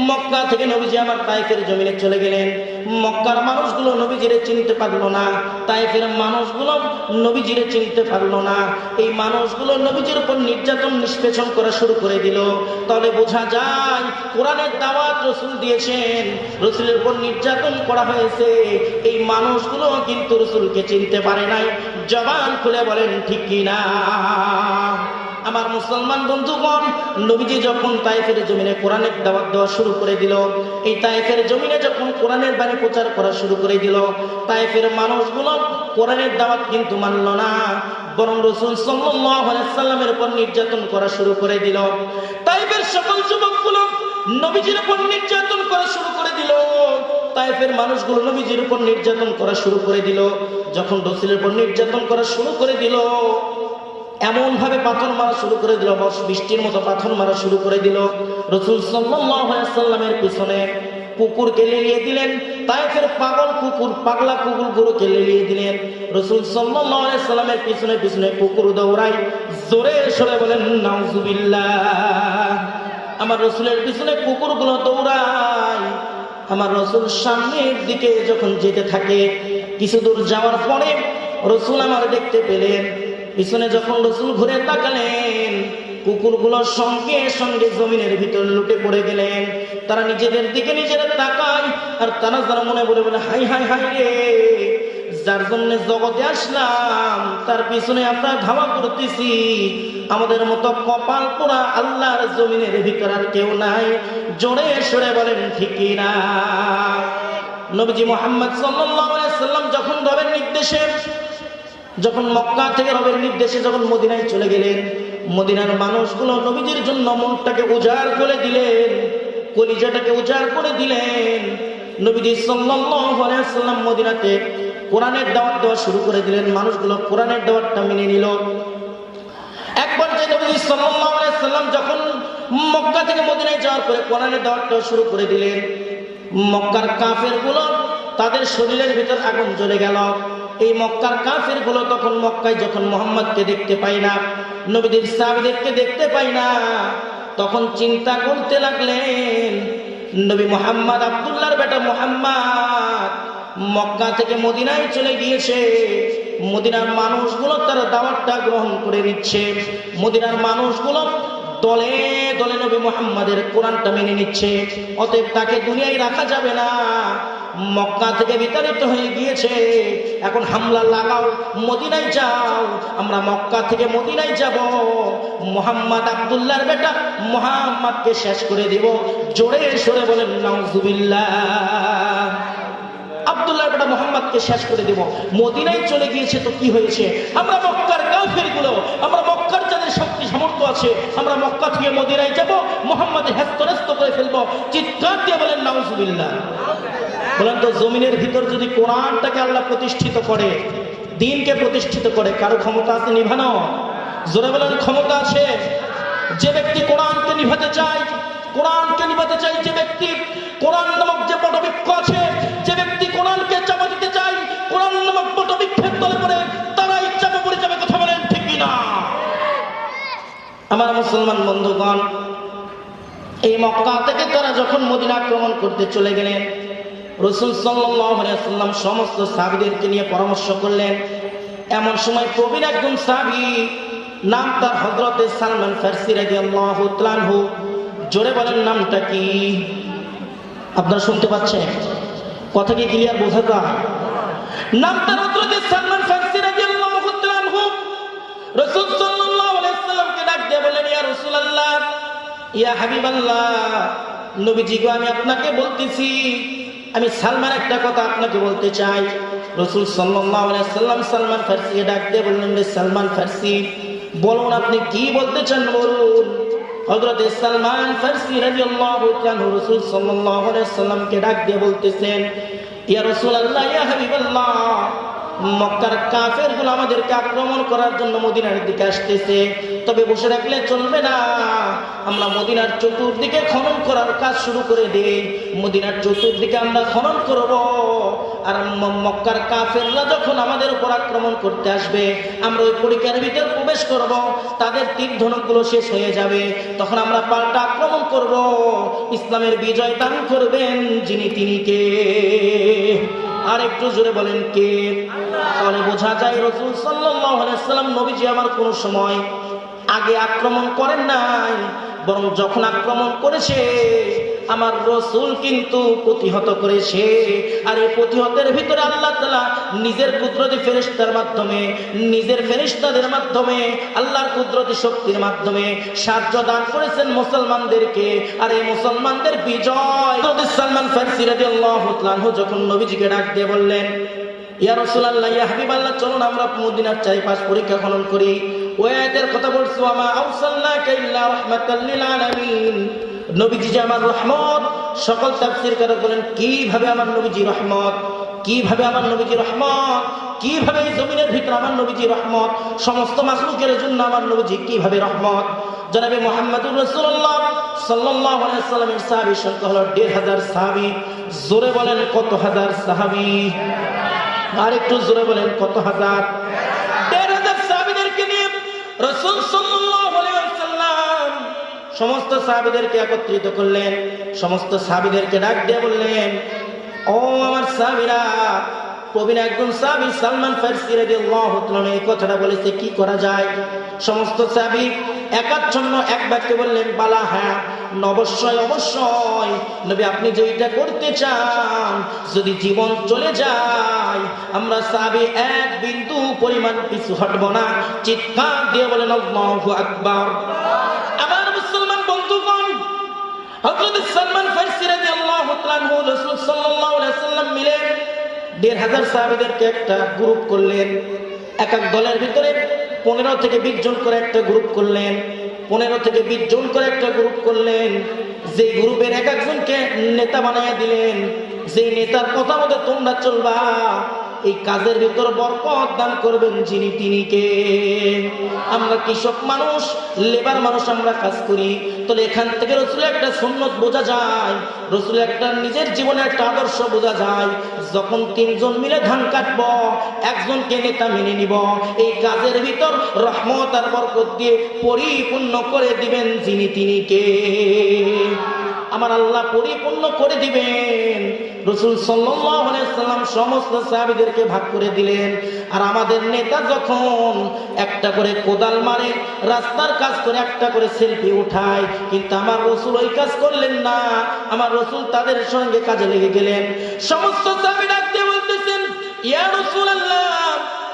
মক্কা থেকে নবীজি আমার তায়েফের জমিনে চলে গেলেন। মক্কার মানুষগুলো নবীজিরে চিনতে পারলো না, তায়েফের মানুষগুলো নবীজিরে চিনতে পারলো না। এই মানুষগুলো নবীজির উপর নির্যাতন নিষ্পেষণ করা শুরু করে দিল। তাহলে বোঝা যায় কোরআনের দাওয়াত রাসূল দিয়েছেন, রাসূলের উপর নির্যাতন করা হয়েছে। এই মানুষগুলো কিন্তু রাসূলকে চিনতে পারে নাই। জবান খুলে বলেন ঠিক কিনা? আমার মুসলমান বন্ধুগণ, নবীজি যখন তায়েফের জমিনে কোরআনের দাওয়াত দেওয়া শুরু করে দিল, এই তায়েফের জমিনে যখন কোরআনের বাণী প্রচার করা শুরু করে দিল, তায়েফের মানুষগুলো কোরআনের দাওয়াত কিন্তু মানল না, বরং রাসূল সাল্লাল্লাহু আলাইহি সাল্লামের উপর নির্যাতন করা শুরু করে দিল। তায়েফের সকল যুবকগুলো নবীজির উপর নির্যাতন করা শুরু করে দিল। তায়েফের মানুষগুলো নবীজির উপর নির্যাতন করা শুরু করে দিল। যখন রাসূলের উপর নির্যাতন করা শুরু করে দিল, এমন ভাবে পাথর মারা শুরু করে দিল, বৃষ্টির মতো পাথর মারা শুরু করে দিল। রাসূল সাল্লাল্লাহু আলাইহি সাল্লামের পিছনে কুকুরকে লেলিয়ে দিলেন। তায়েফের পাগল কুকুর, পাগলা কুকুরগুলোকে লেলিয়ে দিলেন। রাসূল সাল্লাল্লাহু আলাইহি সাল্লামের পিছনে পিছনে কুকুর দৌড়ায়। জোরে সরে বলেন নাউজুবিল্লাহ। আমার রাসূলের পিছনে কুকুরগুলো দৌড়ায়। আমার রাসূল সামনের দিকে যখন যেতে থাকে, কিছু দূর যাওয়ার পরে রাসূল আমার দেখতে পেলেন। পিছনে যখন রাসূল ঘুরে তাকালেন, কুকুরগুলোর সঙ্গে সঙ্গে জমিনের ভিতর লুটে পড়ে গেলেন। তারা নিজেদের দিকে নিজেরা তাকায়, আর তারা যারা মনে বলে বলে হাই হাই হাই রে, যার জন্য জগতে আসলাম তার পিছনে আমরা ধাওয়া করতেছি। আমাদের মতো কপাল পোড়া আল্লাহর জমিনের ভিতর আর কেউ নাই। জোরে সরে বলেন ঠিক না? নবীজি মুহাম্মদ সাল্লাল্লাহু আলাইহি সাল্লাম যখন রবের নির্দেশে, যখন মক্কা থেকে রবের নির্দেশে যখন মদিনায় চলে গেলেন, মদিনার মানুষগুলো নবীজির জন্য মনটাকে উজাড় করে দিলেন, কলিজাটাকে উজাড় করে দিলেন। নবীজি সাল্লাল্লাহু আলাইহি ওয়াসাল্লাম মদিনাতে কোরআনের দাওয়াত দেওয়া শুরু করে দিলেন। মানুষগুলো কোরআনের দাওয়াতটা মেনে নিল। একবার যে নবীজি সাল্লাল্লাহু আলাইহি ওয়াসাল্লাম যখন মক্কা থেকে মদিনায় যাওয়ার পরে কোরআনের দাওয়াতটা শুরু করে দিলেন, মক্কার কাফেরগুলো তাদের শরীরের ভিতর আগুন জ্বলে গেল। এই মক্কার কাফেরগুলো তখন মক্কায় যখন মুহাম্মদকে দেখতে পায় না, নবীদের সাহাবীদেরকে দেখতে পায় না, তখন চিন্তা করতে লাগলেন, নবী মুহাম্মদ, আব্দুল্লাহর বেটা মুহাম্মদ মক্কা থেকে মদিনায় চলে গিয়েছে। মদিনার মানুষগুলো তার দাওয়াতটা গ্রহণ করে নিচ্ছে। মদিনার মানুষগুলো দলে দলে নবী মুহাম্মাদের কোরআনটা মেনে নিচ্ছে। অতএব তাকে দুনিয়ায় রাখা যাবে না। মক্কা থেকে বিতাড়িত হয়ে গিয়েছে, এখন হামলা লাগাও, মদিনায় যাও, আমরা মক্কা থেকে মদিনায় যাব, মুহাম্মদ আব্দুল্লাহর বেটা মুহাম্মদকে শেষ করে দিব। জোরে সরে বলেন নাউজুবিল্লাহ। আব্দুল্লাহর বেটা মুহাম্মদকে শেষ করে দেব। মদিনায় চলে গিয়েছে তো কি হয়েছে? আমরা মক্কার কাফেরগুলো, আমরা মক্কার যাদের শক্তি সামর্থ্য আছে, আমরা মক্কা থেকে মদিনায় যাব, মুহাম্মদের হ্যাস্তন্যস্ত করে ফেলবো। চিৎকার দিয়ে বলেন নাউজুবিল্লাহ। বলেন তো, জমিনের ভিতর যদি কোরআনটাকে আল্লাহ প্রতিষ্ঠিত করে, দ্বীনকে প্রতিষ্ঠিত করে, কারো ক্ষমতা আছে নিভানো? জোরে বলেন ক্ষমতা আছে। যে ব্যক্তি কোরআনকে নিভাতে চায়, কোরআনকে নিভাতে চাই যে ব্যক্তি, কোরআন নামক যে বটবৃক্ষ আছে, যে ব্যক্তি কোরআনকে চাপা দিতে চায়, কোরআন নামক বটবৃক্ষের তলে পড়ে তারাই চাপা পড়ে যাবে। কথা বলেন ঠিক কিনা? আমার মুসলমান বন্ধুগণ, এই মক্কা থেকে তারা যখন মদিনা আক্রমণ করতে চলে গেলেন, রাসূল সাল্লাল্লাহু আলাইহি ওয়াসাল্লাম সমস্ত সাহাবীদেরকে নিয়ে পরামর্শ করলেন। এমন সময় প্রবীণ একজন সাহাবী, নাম তার হযরত সালমান ফারসি রাদিয়াল্লাহু তাআলা আনহু। জোরে বলেন নামটা কি? আপনারা শুনতে পাচ্ছেন? কথা কি ক্লিয়ার বোঝা যায়? নাম তার হযরত সালমান ফারসি রাদিয়াল্লাহু তাআলা আনহু। রাসূল সাল্লাল্লাহু আলাইহি ওয়াসাল্লামকে ডাক দিয়ে বললেন, ইয়া রাসূলুল্লাহ, ইয়া হাবিবাল্লাহ, নবীজি গো, আমি আপনাকে বলতেছি, আমি সালমান একটা কথা আপনাকে বলতে চাই। রাসূল সাল্লাল্লাহু আলাইহি ওয়াসাল্লাম সালমান ফারসিকে ডাক দিয়ে বললেন, রে সালমান ফারসি, বলুন আপনি কি বলতে চান বলুন। হযরত সালমান ফারসি রাদিয়াল্লাহু তাআলা রাসূল সাল্লাল্লাহু আলাইহি ওয়াসাল্লামকে ডাক দিয়ে বলতেছেন, ইয়া রাসূলুল্লাহ, ইয়া হাবিবাল্লাহ, মক্কার কাফেরগুলো আমাদেরকে আক্রমণ করার জন্য মদিনার দিকে আসতেছে, তবে বসে রাখলে চলবে না। আমরা মদিনার চতুর্দিকে খনন করার কাজ শুরু করে দেই। মদিনার চতুর্দিকে আমরা খনন করব, আর মক্কার কাফেররা যখন আমাদের উপর আক্রমণ করতে আসবে, আমরা ওই পরিখার ভিতরে প্রবেশ করব, তাদের তীর ধনুকগুলো শেষ হয়ে যাবে, তখন আমরা পাল্টা আক্রমণ করব। ইসলামের বিজয় দান করবেন যিনি, তিনি কে? আর একটু জোরে বলেন কে? তাহলে বোঝা যায় রাসূল সাল্লাল্লাহু আলাইহি ওয়াসাল্লাম নবীজি আমার কোন সময় আগে আক্রমণ করেন নাই, বরং যখন আক্রমণ করেছে আমার রাসূল কিন্তু প্রতিহত করেছে। আর এই প্রতিহতের ভিতরে আল্লাহ তাআলা নিজের কুদরতি ফেরেশতার মাধ্যমে, নিজের ফেরেশতাদের মাধ্যমে, আল্লাহর কুদরতি শক্তির মাধ্যমে সাহায্য দান করেছেন মুসলমানদেরকে। আর এই মুসলমানদের বিজয়। হযরত সালমান ফারসি রাদিয়াল্লাহু তাআলা আনহু যখন নবীজিকে ডাক দিয়ে বললেন, ইয়া রাসূলুল্লাহ, ইয়া হাবিবাল্লাহ, চলুন আমরা মদিনার চারিপাশ পরীক্ষা খনন করি। ওই আয়াতের কথা বলছো, আমা আরসালনাকা ইল্লা রাহমাতাল লিল আলামিন, নবীজি যে আমার রহমত। সকল তাফসীরকাররা বলেন, কিভাবে আমার নবীজি রহমত? কিভাবে আমার নবীজি রহমত? কিভাবে এই জমিনের ভিতরে আমার নবীজি রহমত? সমস্ত মাখলুকের জন্য আমার নবীজি কিভাবে রহমত? জনাবে মুহাম্মদুর রাসূলুল্লাহ সাল্লাল্লাহু আলাইহি ওয়াসাল্লামের সাহাবীর সংখ্যা হলো ১৫০০ সাহাবী। জোরে বলেন কত হাজার সাহাবী? আর একটু জোরে বলেন কত হাজার? ১৫০০ সাহাবীদেরকে নিয়ে রাসূল সাল্লাল্লাহু আলাইহি ওয়াসাল্লাম সমস্ত সাহাবীদেরকে একত্রিত করলেন। সমস্ত সাহাবীদেরকে ডাক দিয়ে বললেন, ও আমার সাহাবীরা, প্রবীণ একজন সাহাবী সালমান ফারসি রাদিয়াল্লাহু তাআলা এই কথাটা বলেছে, কি করা যায়? সমস্ত সাহাবী একাচ্ছন্ন এক বাক্যে বললেন, বালা, হ্যাঁ, অবশ্যই অবশ্যই নবী, আপনি যেটা করতে চান, যদি জীবন চলে যায় আমরা সাহাবী এক বিন্দু পরিমাণ পিছু হটব না। চিৎকার দিয়ে বলেন আল্লাহু আকবার। আমার মুসলমান বন্ধুগণ, হযরত সালমান ফারসি রাদিয়াল্লাহু তাআলা আনহু রাসূল সাল্লাল্লাহু আলাইহি ওয়াসাল্লাম মিলে ১৫০০ সাহাবীদেরকে একটা গ্রুপ করলেন। এক এক দলের ভিতরে ১৫ থেকে ২০ জন করে একটা গ্রুপ করলেন। ১৫ থেকে ২০ জন করে একটা গ্রুপ করলেন। যে গ্রুপের এক একজনকে নেতা বানায় দিলেন। যে নেতার কথা মতো তোমরা চলবা, এই কাজের ভিতর বরকত দান করবেন যিনি, তিনি কে? আমরা কৃষক মানুষ, লেবার মানুষ, আমরা কাজ করি। তাহলে এখান থেকে রাসূলের একটা সুন্নত বোঝা যায়, রাসূলের একটা নিজের জীবনে একটা আদর্শ বোঝা যায়। যখন ৩ জন মিলে ধান কাটবো, একজনকে নেতা মেনে নিব। এই কাজের ভিতর রহমত আর বরকত দিয়ে পরিপূর্ণ করে দিবেন যিনি, তিনি কে? আমার আল্লাহ পরিপূর্ণ করে দিবেন। রাসূল সাল্লাল্লাহু আলাইহি ওয়াসাল্লাম সমস্ত সাহাবীদেরকে ভাগ করে দিলেন। আর আমাদের নেতা যখন একটা করে কোদাল মারে, রাস্তার কাজ করে, একটা করে সেলফি উঠায়, কিন্তু আমার রাসূল ওই কাজ করলেন না। আমার রাসূল তাদের সঙ্গে কাজে লেগে গেলেন। সমস্ত সাহাবী ডাক দিয়ে বলতেছেন, ইয়া রাসূলুল্লাহ,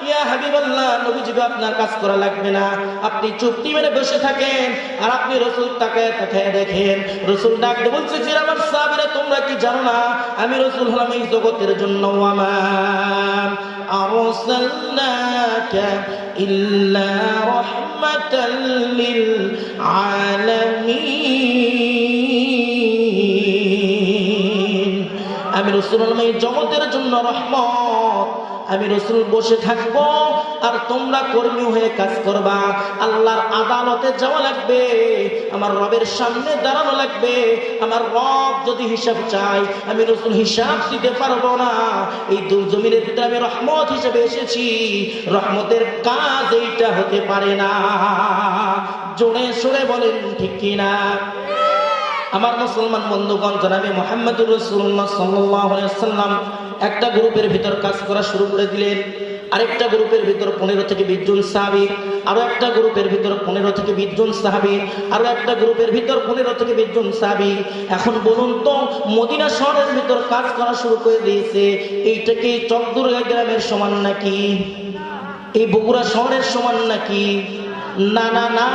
ইয়া হাবিবাল্লাহ, নবীজি আপনার কাজ করা লাগবে না, আপনি চুপটি মেরে বসে থাকেন আর আপনি রাসূল তাকায় তাকায় দেখেন। রাসূল ডাক দিয়ে বলছে, যে আমার সাহাবীরা, তোমরা কি জানো না আমি রাসূল হলাম এই জগতের জন্য, ওয়ামা আরসালনাকা ইল্লা রাহমাতাল লিল আলামিন, আমি রাসূল হলাম এই জগতের জন্য রহমত। আমি রাসূল বসে থাকবো আর তোমরা কর্মী হয়ে কাজ করবা। আল্লাহর আদালতে যাওয়া লাগবে, আমার রবের সামনে দাঁড়ানো লাগবে। আমার রব যদি হিসাব চাই, আমি রাসূল হিসাব দিতে পারবো না। এই জমিনের ভিতরে আমি রহমত হিসেবে এসেছি, রহমতের কাজ এইটা হতে পারে না। জোরে সোরে বলেন ঠিক কিনা? আমার মুসলমান বন্ধুগণ, জনাবে মুহাম্মদুর রাসূলুল্লাহ সাল্লাল্লাহু আলাইহি ওয়াসাল্লাম একটা গ্রুপের ভিতর কাজ করা শুরু করে দিলেন। আরেকটা গ্রুপের ভিতর 15 থেকে 20 জন সাহাবী, আরো একটা গ্রুপের ভিতর 15 থেকে 20 জন সাহাবী, আরো একটা গ্রুপের ভিতর 15 থেকে 20 জন সাহাবী। এখন বলুন তো, মদিনা শহরের ভিতর কাজ করা শুরু করে দিয়েছে, এইটা কি চকদুর্গা গ্রামের সমান নাকি? এই বগুড়া শহরের সমান নাকি? না না না,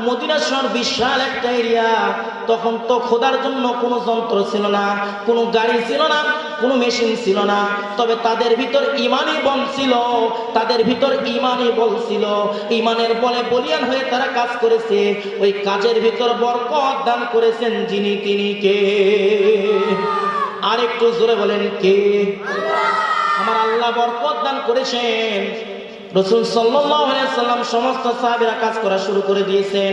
মদিনা শহর বিশাল একটা এরিয়া। তখন তো খোদার জন্য কোনো যন্ত্র ছিল না, কোনো গাড়ি ছিল না, কোনো মেশিন ছিল না। তবে তাদের ভিতর ইমানই বল ছিল, তাদের ভিতর ইমানই বল ছিল। ইমানের বলে বলিয়ান হয়ে তারা কাজ করেছে। ওই কাজের ভিতর বরকত দান করেছেন যিনি, তিনি কে? আর একটু জোরে বলেন কে? আমার আল্লাহ বরকত দান করেছেন। রাসূল সাল্লাল্লাহু আলাইহি ওয়াসাল্লাম সমস্ত সাহাবীরা কাজ করা শুরু করে দিয়েছেন।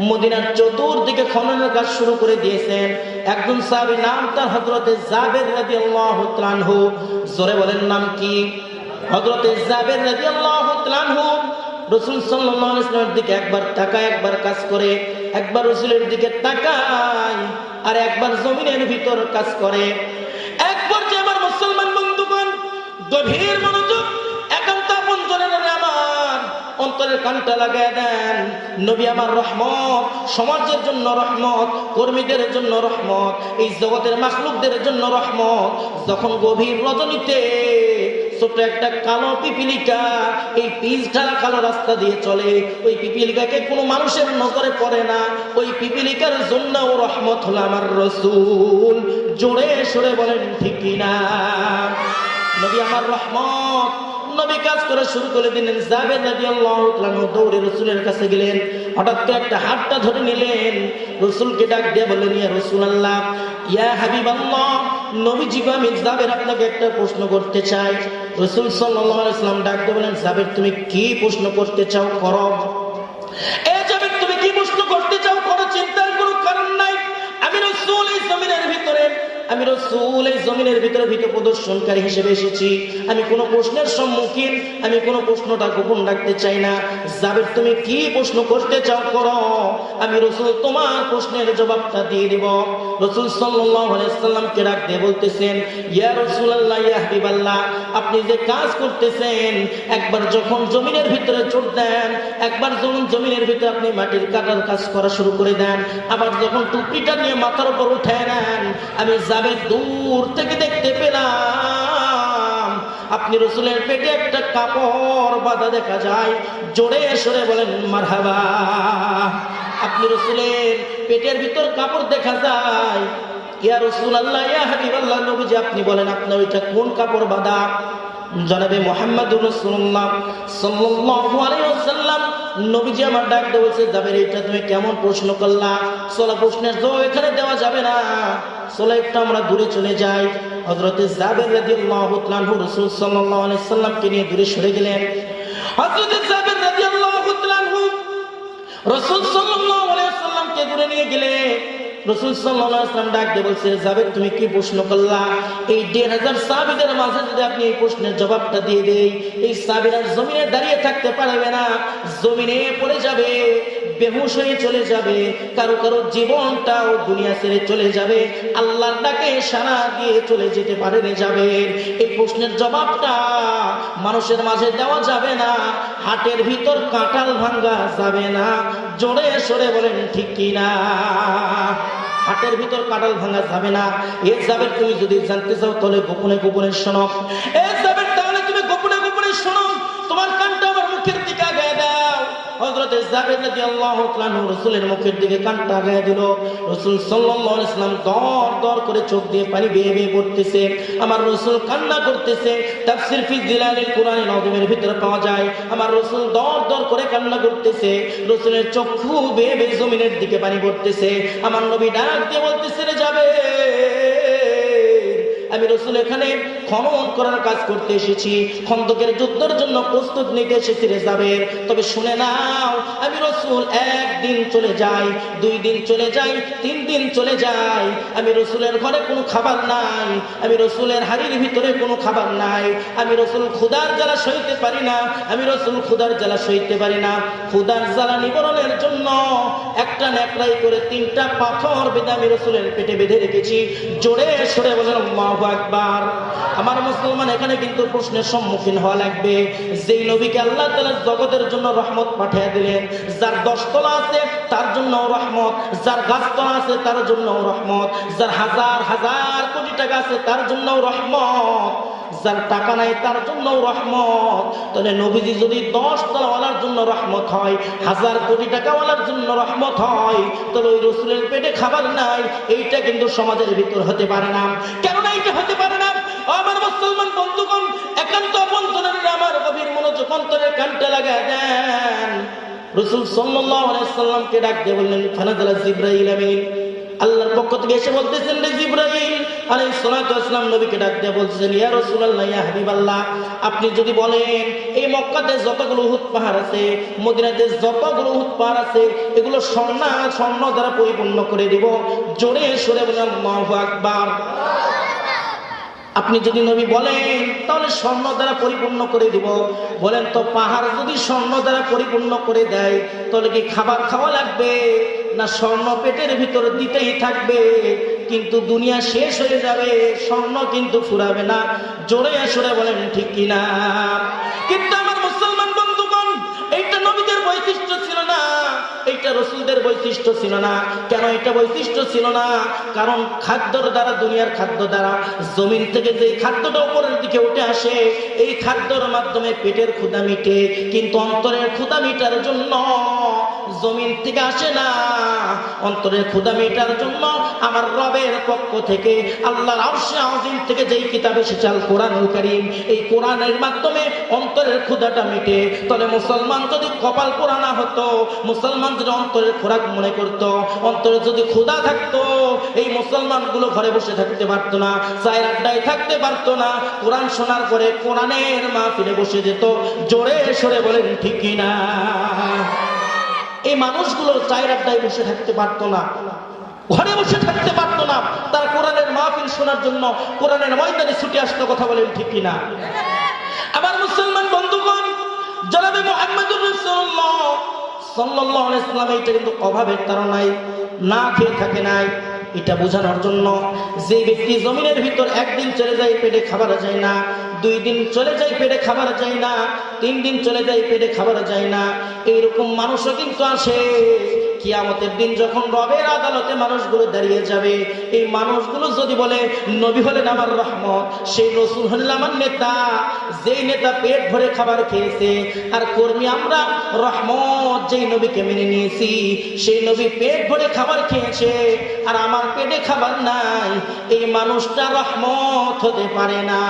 মদিনার চতুর্দিকে খননের কাজ শুরু করে দিয়েছেন। একজন সাহাবী, নাম তার হযরতে জাবের রাদিয়াল্লাহু তাআলা আনহু। জোরে বলেন নাম কি? হযরতে জাবের রাদিয়াল্লাহু তাআলা আনহু রাসূল সাল্লাল্লাহু আলাইহি ওয়াসাল্লামের দিকে একবার তাকায়, একবার কাজ করে, একবার রাসূলের দিকে তাকায়, আর একবার জমিনের ভিতর কাজ করে। এক পর্যায়ে আমার মুসলমান বন্ধুগণ, গভীর মনোযোগ, একান্ত আপন জনের আমার অন্তরের কানটা লাগায় দেন। নবী আমার রহমত, সমাজের জন্য রহমত, কর্মীদের জন্য রহমত, এই জগতের মাখলুকদের জন্য রহমত। যখন গভীর রজনীতে ছোট একটা কালো পিপিলিকা এই পিচ ঢালা কালো রাস্তা দিয়ে চলে, ওই পিপিলিকাকে কোনো মানুষের নজরে পড়ে না। ওই পিপিলিকার জন্যও রহমত হলো আমার রাসূল। জোরে সরে বলেন ঠিক কিনা? নবী আমার রহমত। নবী কাজ করা শুরু করে দিলেন। জাবের রাদিয়াল্লাহু তাআলা দৌড়ে রাসূলের কাছে গেলেন। হঠাৎ করে একটা হাতটা ধরে নিলেন, রাসূলকে ডাক দিয়ে বললেন, ইয়া রাসূলুল্লাহ, ইয়া হাবিবাল্লাহ, নবীজি গো, আমি জাবের আপনাকে একটা প্রশ্ন করতে চাই। রাসূল সাল্লাল্লাহু আলাইহি ওয়াসাল্লাম ডাক দিয়ে বলেন, জাবের তুমি কি প্রশ্ন করতে চাও করো। এ জাবের তুমি কি প্রশ্ন করতে চাও করো, চিন্তার কোনো কারণ নাই। আমি রাসূল এই জমিনের ভিতরে, আমি রাসূল এই জমিনের ভিতরে ভীত প্রদর্শনকারী হিসেবে এসেছি। আমি কোনো প্রশ্নের সম্মুখীন, আমি কোনো প্রশ্নটা গোপন রাখতে চাই না। জাবের তুমি কি প্রশ্ন করতে চাও করো, আমি রাসূল তোমার প্রশ্নের জবাবটা দিয়ে দেব। রাসূল সাল্লাল্লাহু আলাইহি ওয়াসাল্লামকে ডাক দিয়ে বলতেছেন, ইয়া রাসূলুল্লাহ, ইয়া হাবিবাল্লাহ, আপনি যে কাজ করতেছেন, একবার যখন জমিনের ভিতরে চোট দেন, একবার যখন জমিনের ভিতরে আপনি মাটির কাটার কাজ করা শুরু করে দেন, আবার যখন টুকরিটা নিয়ে মাথার উপর উঠায় নেন, আমি জাবের দূর থেকে দেখতে পেলাম আপনি রাসূলের পেটে একটা কাপড় বাঁধা দেখা যায়। জোরে সরে বলেন মারহাবা। আপনি রাসূলের পেটের ভিতর কাপড় দেখা যায়। ইয়া রাসূলুল্লাহ, ইয়া হাবিবাল্লাহ, নবীজি আপনি বলেন আপনার ওইটা কোন কাপড় বাঁধা? জনাবে মুহাম্মদুর রাসূলুল্লাহ সাল্লাল্লাহু আলাইহি ওয়াসাল্লাম নবীজি আমার ডাক দিয়ে বলছে, জাবের এইটা তুমি কেমন প্রশ্ন করলা? সোলা প্রশ্নের জবাব এখানে দেওয়া যাবে না, সোলা একটু আমরা দূরে চলে যাই। হযরতে জাবের রাদিয়াল্লাহু তাআলা আনহু রাসূল সাল্লাল্লাহু আলাইহি ওয়াসাল্লামকে নিয়ে দূরে সরে গেলেন। হযরতে জাবের রাদিয়াল্লাহু তাআলা আনহু রাসূল সাল্লাল্লাহু আলাইহি ওয়াসাল্লামকে দূরে নিয়ে গেলে রাসূল সাল্লাল্লাহু আলাইহি ওয়াসাল্লাম ডাক দিয়ে বলছে, জাবের তুমি কি প্রশ্ন করলা? এই 1,500 সাহাবীদের মাঝে যদি আপনি এই প্রশ্নের জবাবটা দিয়ে দেই, এই সাহাবীরা জমিনে দাঁড়িয়ে থাকতে পারবে না, জমিনে পড়ে যাবে, বেহুশ হয়ে চলে যাবে, কারো কারো জীবনটাও দুনিয়া ছেড়ে চলে যাবে, আল্লাহর ডাকে সাড়া দিয়ে চলে যেতে পারে যাবে। এই প্রশ্নের জবাবটা মানুষের মাঝে দেওয়া যাবে না, হাটের ভিতর কাঁঠাল ভাঙ্গা যাবে না। জোরে সরে বলেন ঠিক কিনা? হাটের ভিতর কাঁঠাল ভাঙা যাবে না। এ জাবের তুমি যদি জানতে চাও তাহলে গোপনে গোপনে শোনো। এ জাবের তাহলে তুমি গোপনে গোপনে শোনো, তোমার কানটা আমার মুখের দিকে আগায় দাও। হযরতে জাবের রাদিয়াল্লাহু তাআলা আনহু রাসূলের মুখের দিকে কানটা আগায় দিল। রাসূল সাল্লাল্লাহু আলাইহি ওয়াসাল্লাম দর দর করে চোখ দিয়ে পানি বেয়ে বেয়ে পড়তেছে। আমার রাসূল কান্না করতেছে। তাফসীর ফি জিলালিল কুরআনিল আযীমের ভিতরে পাওয়া যায় আমার রাসূল দর দর করে কান্না করতেছে। রাসূলের চক্ষু বেয়ে বেয়ে জমিনের দিকে পানি পড়তেছে। আমার নবী ডাক দিয়ে বলতেছে, রে জাবের, আমি রাসূল এখানে খনন করার কাজ করতে এসেছি, খন্দকের যুদ্ধের জন্য প্রস্তুত নিতে এসেছি রে জাবের। তবে শুনে নাও, আমি রাসূল একদিন চলে যাই, 2 দিন চলে যাই, 3 দিন চলে যাই, আমি রাসূলের ঘরে কোনো খাবার নাই, আমি রাসূলের হাড়ির ভিতরে কোনো খাবার নাই, আমি রাসূল ক্ষুধার জ্বালা সইতে পারি না, আমি রাসূল ক্ষুধার জ্বালা সইতে পারি না। ক্ষুধার জ্বালা নিবারণের জন্য একটা নেকড়াই করে 3টা পাথর বেঁধে আমি রাসূলের পেটে বেঁধে রেখেছি। জোরে সরে বলেন আল্লাহু আকবার। আমার মুসলমান, এখানে কিন্তু প্রশ্নের সম্মুখীন হওয়া লাগবে। যেই নবীকে আল্লাহ তাআলা জগতের জন্য রহমত পাঠিয়ে দিলেন, যার 10 তলা আছে তার জন্য রহমত, যার গাছতলা আছে তার জন্য রহমত, যার হাজার হাজার কোটি টাকা আছে তার জন্য রহমত, যার টাকা নাই তার জন্য রহমত। তাহলে নবীজি যদি 10 তলাওয়ালার জন্য রহমত হয়, 1000 কোটি টাকাওয়ালার জন্য রহমত হয়, তাহলে ওই রাসূলের পেটে খাবার নাই, এইটা কিন্তু সমাজের ভিতর হতে পারে না। কেন এইটা হতে পারে না? আমার মুসলমান বন্ধুগণ, একান্ত অন্তরের আমার গভীর মনোযোগ অন্তরের কানটা লাগায় দেন। রাসূল সাল্লাল্লাহু আলাইহি সাল্লামকে ডাক দিয়ে বললেন, ফানাজালা জিবরাইল আমিন। আল্লাহর পক্ষ থেকে এসে বলতেছেন, রে জিবরাইল আলাইহিস সালাতু ওয়াস সালাম নবীকে ডাক দিয়ে বলতেছেন, ইয়া রাসূলুল্লাহ, ইয়া হাবিবাল্লাহ, আপনি যদি বলেন এই মক্কাতে যতগুলো উহুদ পাহাড় আছে, মদিনাতে যতগুলো উহুদ পাহাড় আছে, এগুলো স্বর্ণ দ্বারা পরিপূর্ণ করে দিব। জোরে সরে বলেন আল্লাহু আকবার। আপনি যদি নবী বলেন তাহলে স্বর্ণ দ্বারা পরিপূর্ণ করে দিব। বলেন তো, পাহাড় যদি স্বর্ণ দ্বারা পরিপূর্ণ করে দেয়, তাহলে কি খাবার খাওয়া লাগবে না স্বর্ণ পেটের ভিতরে দিতেই থাকবে? কিন্তু দুনিয়া শেষ হয়ে যাবে, স্বর্ণ কিন্তু ফুরাবে না। জোরে আসরে বলেন ঠিক কিনা? কিন্তু আমার মুসলমান বন্ধুগণ, এইটা নবীদের বৈশিষ্ট্য ছিল না, এইটা রাসূলদের বৈশিষ্ট্য ছিল না। কেন এটা বৈশিষ্ট্য ছিল না? কারণ খাদ্যর দ্বারা, দুনিয়ার খাদ্য দ্বারা, জমিন থেকে যে খাদ্যটা উপরের দিকে উঠে আসে, এই খাদ্যর মাধ্যমে পেটের ক্ষুধা মিটে, কিন্তু অন্তরের ক্ষুধা মিটার জন্য জমিন থেকে আসে না। অন্তরের ক্ষুধা মেটার জন্য আমার রবের পক্ষ থেকে, আল্লাহর আরশে আজিম থেকে যেই কিতাব এসেছে আল কোরআনুল কারীম, এই কোরআনের মাধ্যমে অন্তরের ক্ষুধাটা মিটে। তাহলে মুসলমান যদি কপাল পোড়া না হতো, মুসলমান যদি অন্তরের খোরাক মনে করত, অন্তরে যদি ক্ষুধা থাকতো, এই মুসলমানগুলো ঘরে বসে থাকতে পারতো না, চায়ের আড্ডায় থাকতে পারতো না, কোরআন শোনার পরে কোরআনের মাহফিলে বসে যেত। জোরে সরে বলেন ঠিক কিনা? এই মানুষগুলো চায়ের আড্ডায় বসে থাকতে পারতো না, ঘরে বসে থাকতে পারতো না, তারা কোরআনের মাহফিল শোনার জন্য কোরআনের ময়দানে ছুটে আসতো। কথা বলেন ঠিক কিনা? আমার মুসলমান বন্ধুগণ, জনাবে মুহাম্মদুর রাসূলুল্লাহ সাল্লাল্লাহু আলাইহি ওয়াসাল্লাম এইটা কিন্তু অভাবের তাড়নায় না খেয়ে থাকে নাই। এটা বোঝানোর জন্য, যে ব্যক্তি জমিনের ভিতর একদিন চলে যায় পেটে খাবার যায় না, 2 দিন চলে যায় পেটে খাবার যায় না, 3 দিন চলে যায় পেটে খাবার যায় না, এইরকম মানুষও কিন্তু আসে। কিয়ামতের দিন যখন রবের আদালতে মানুষগুলো দাঁড়িয়ে যাবে, এই মানুষগুলো যদি বলে নবী হলেন আমার রহমত, সেই রাসূল হলেন আমার নেতা, যেই নেতা পেট ভরে খাবার খেয়েছে, আর কর্মী আমরা রহমত যেই নবীকে মেনে নিয়েছি, সেই নবী পেট ভরে খাবার খেয়েছে আর আমার পেটে খাবার নাই, এই মানুষটা রহমত হতে পারে না।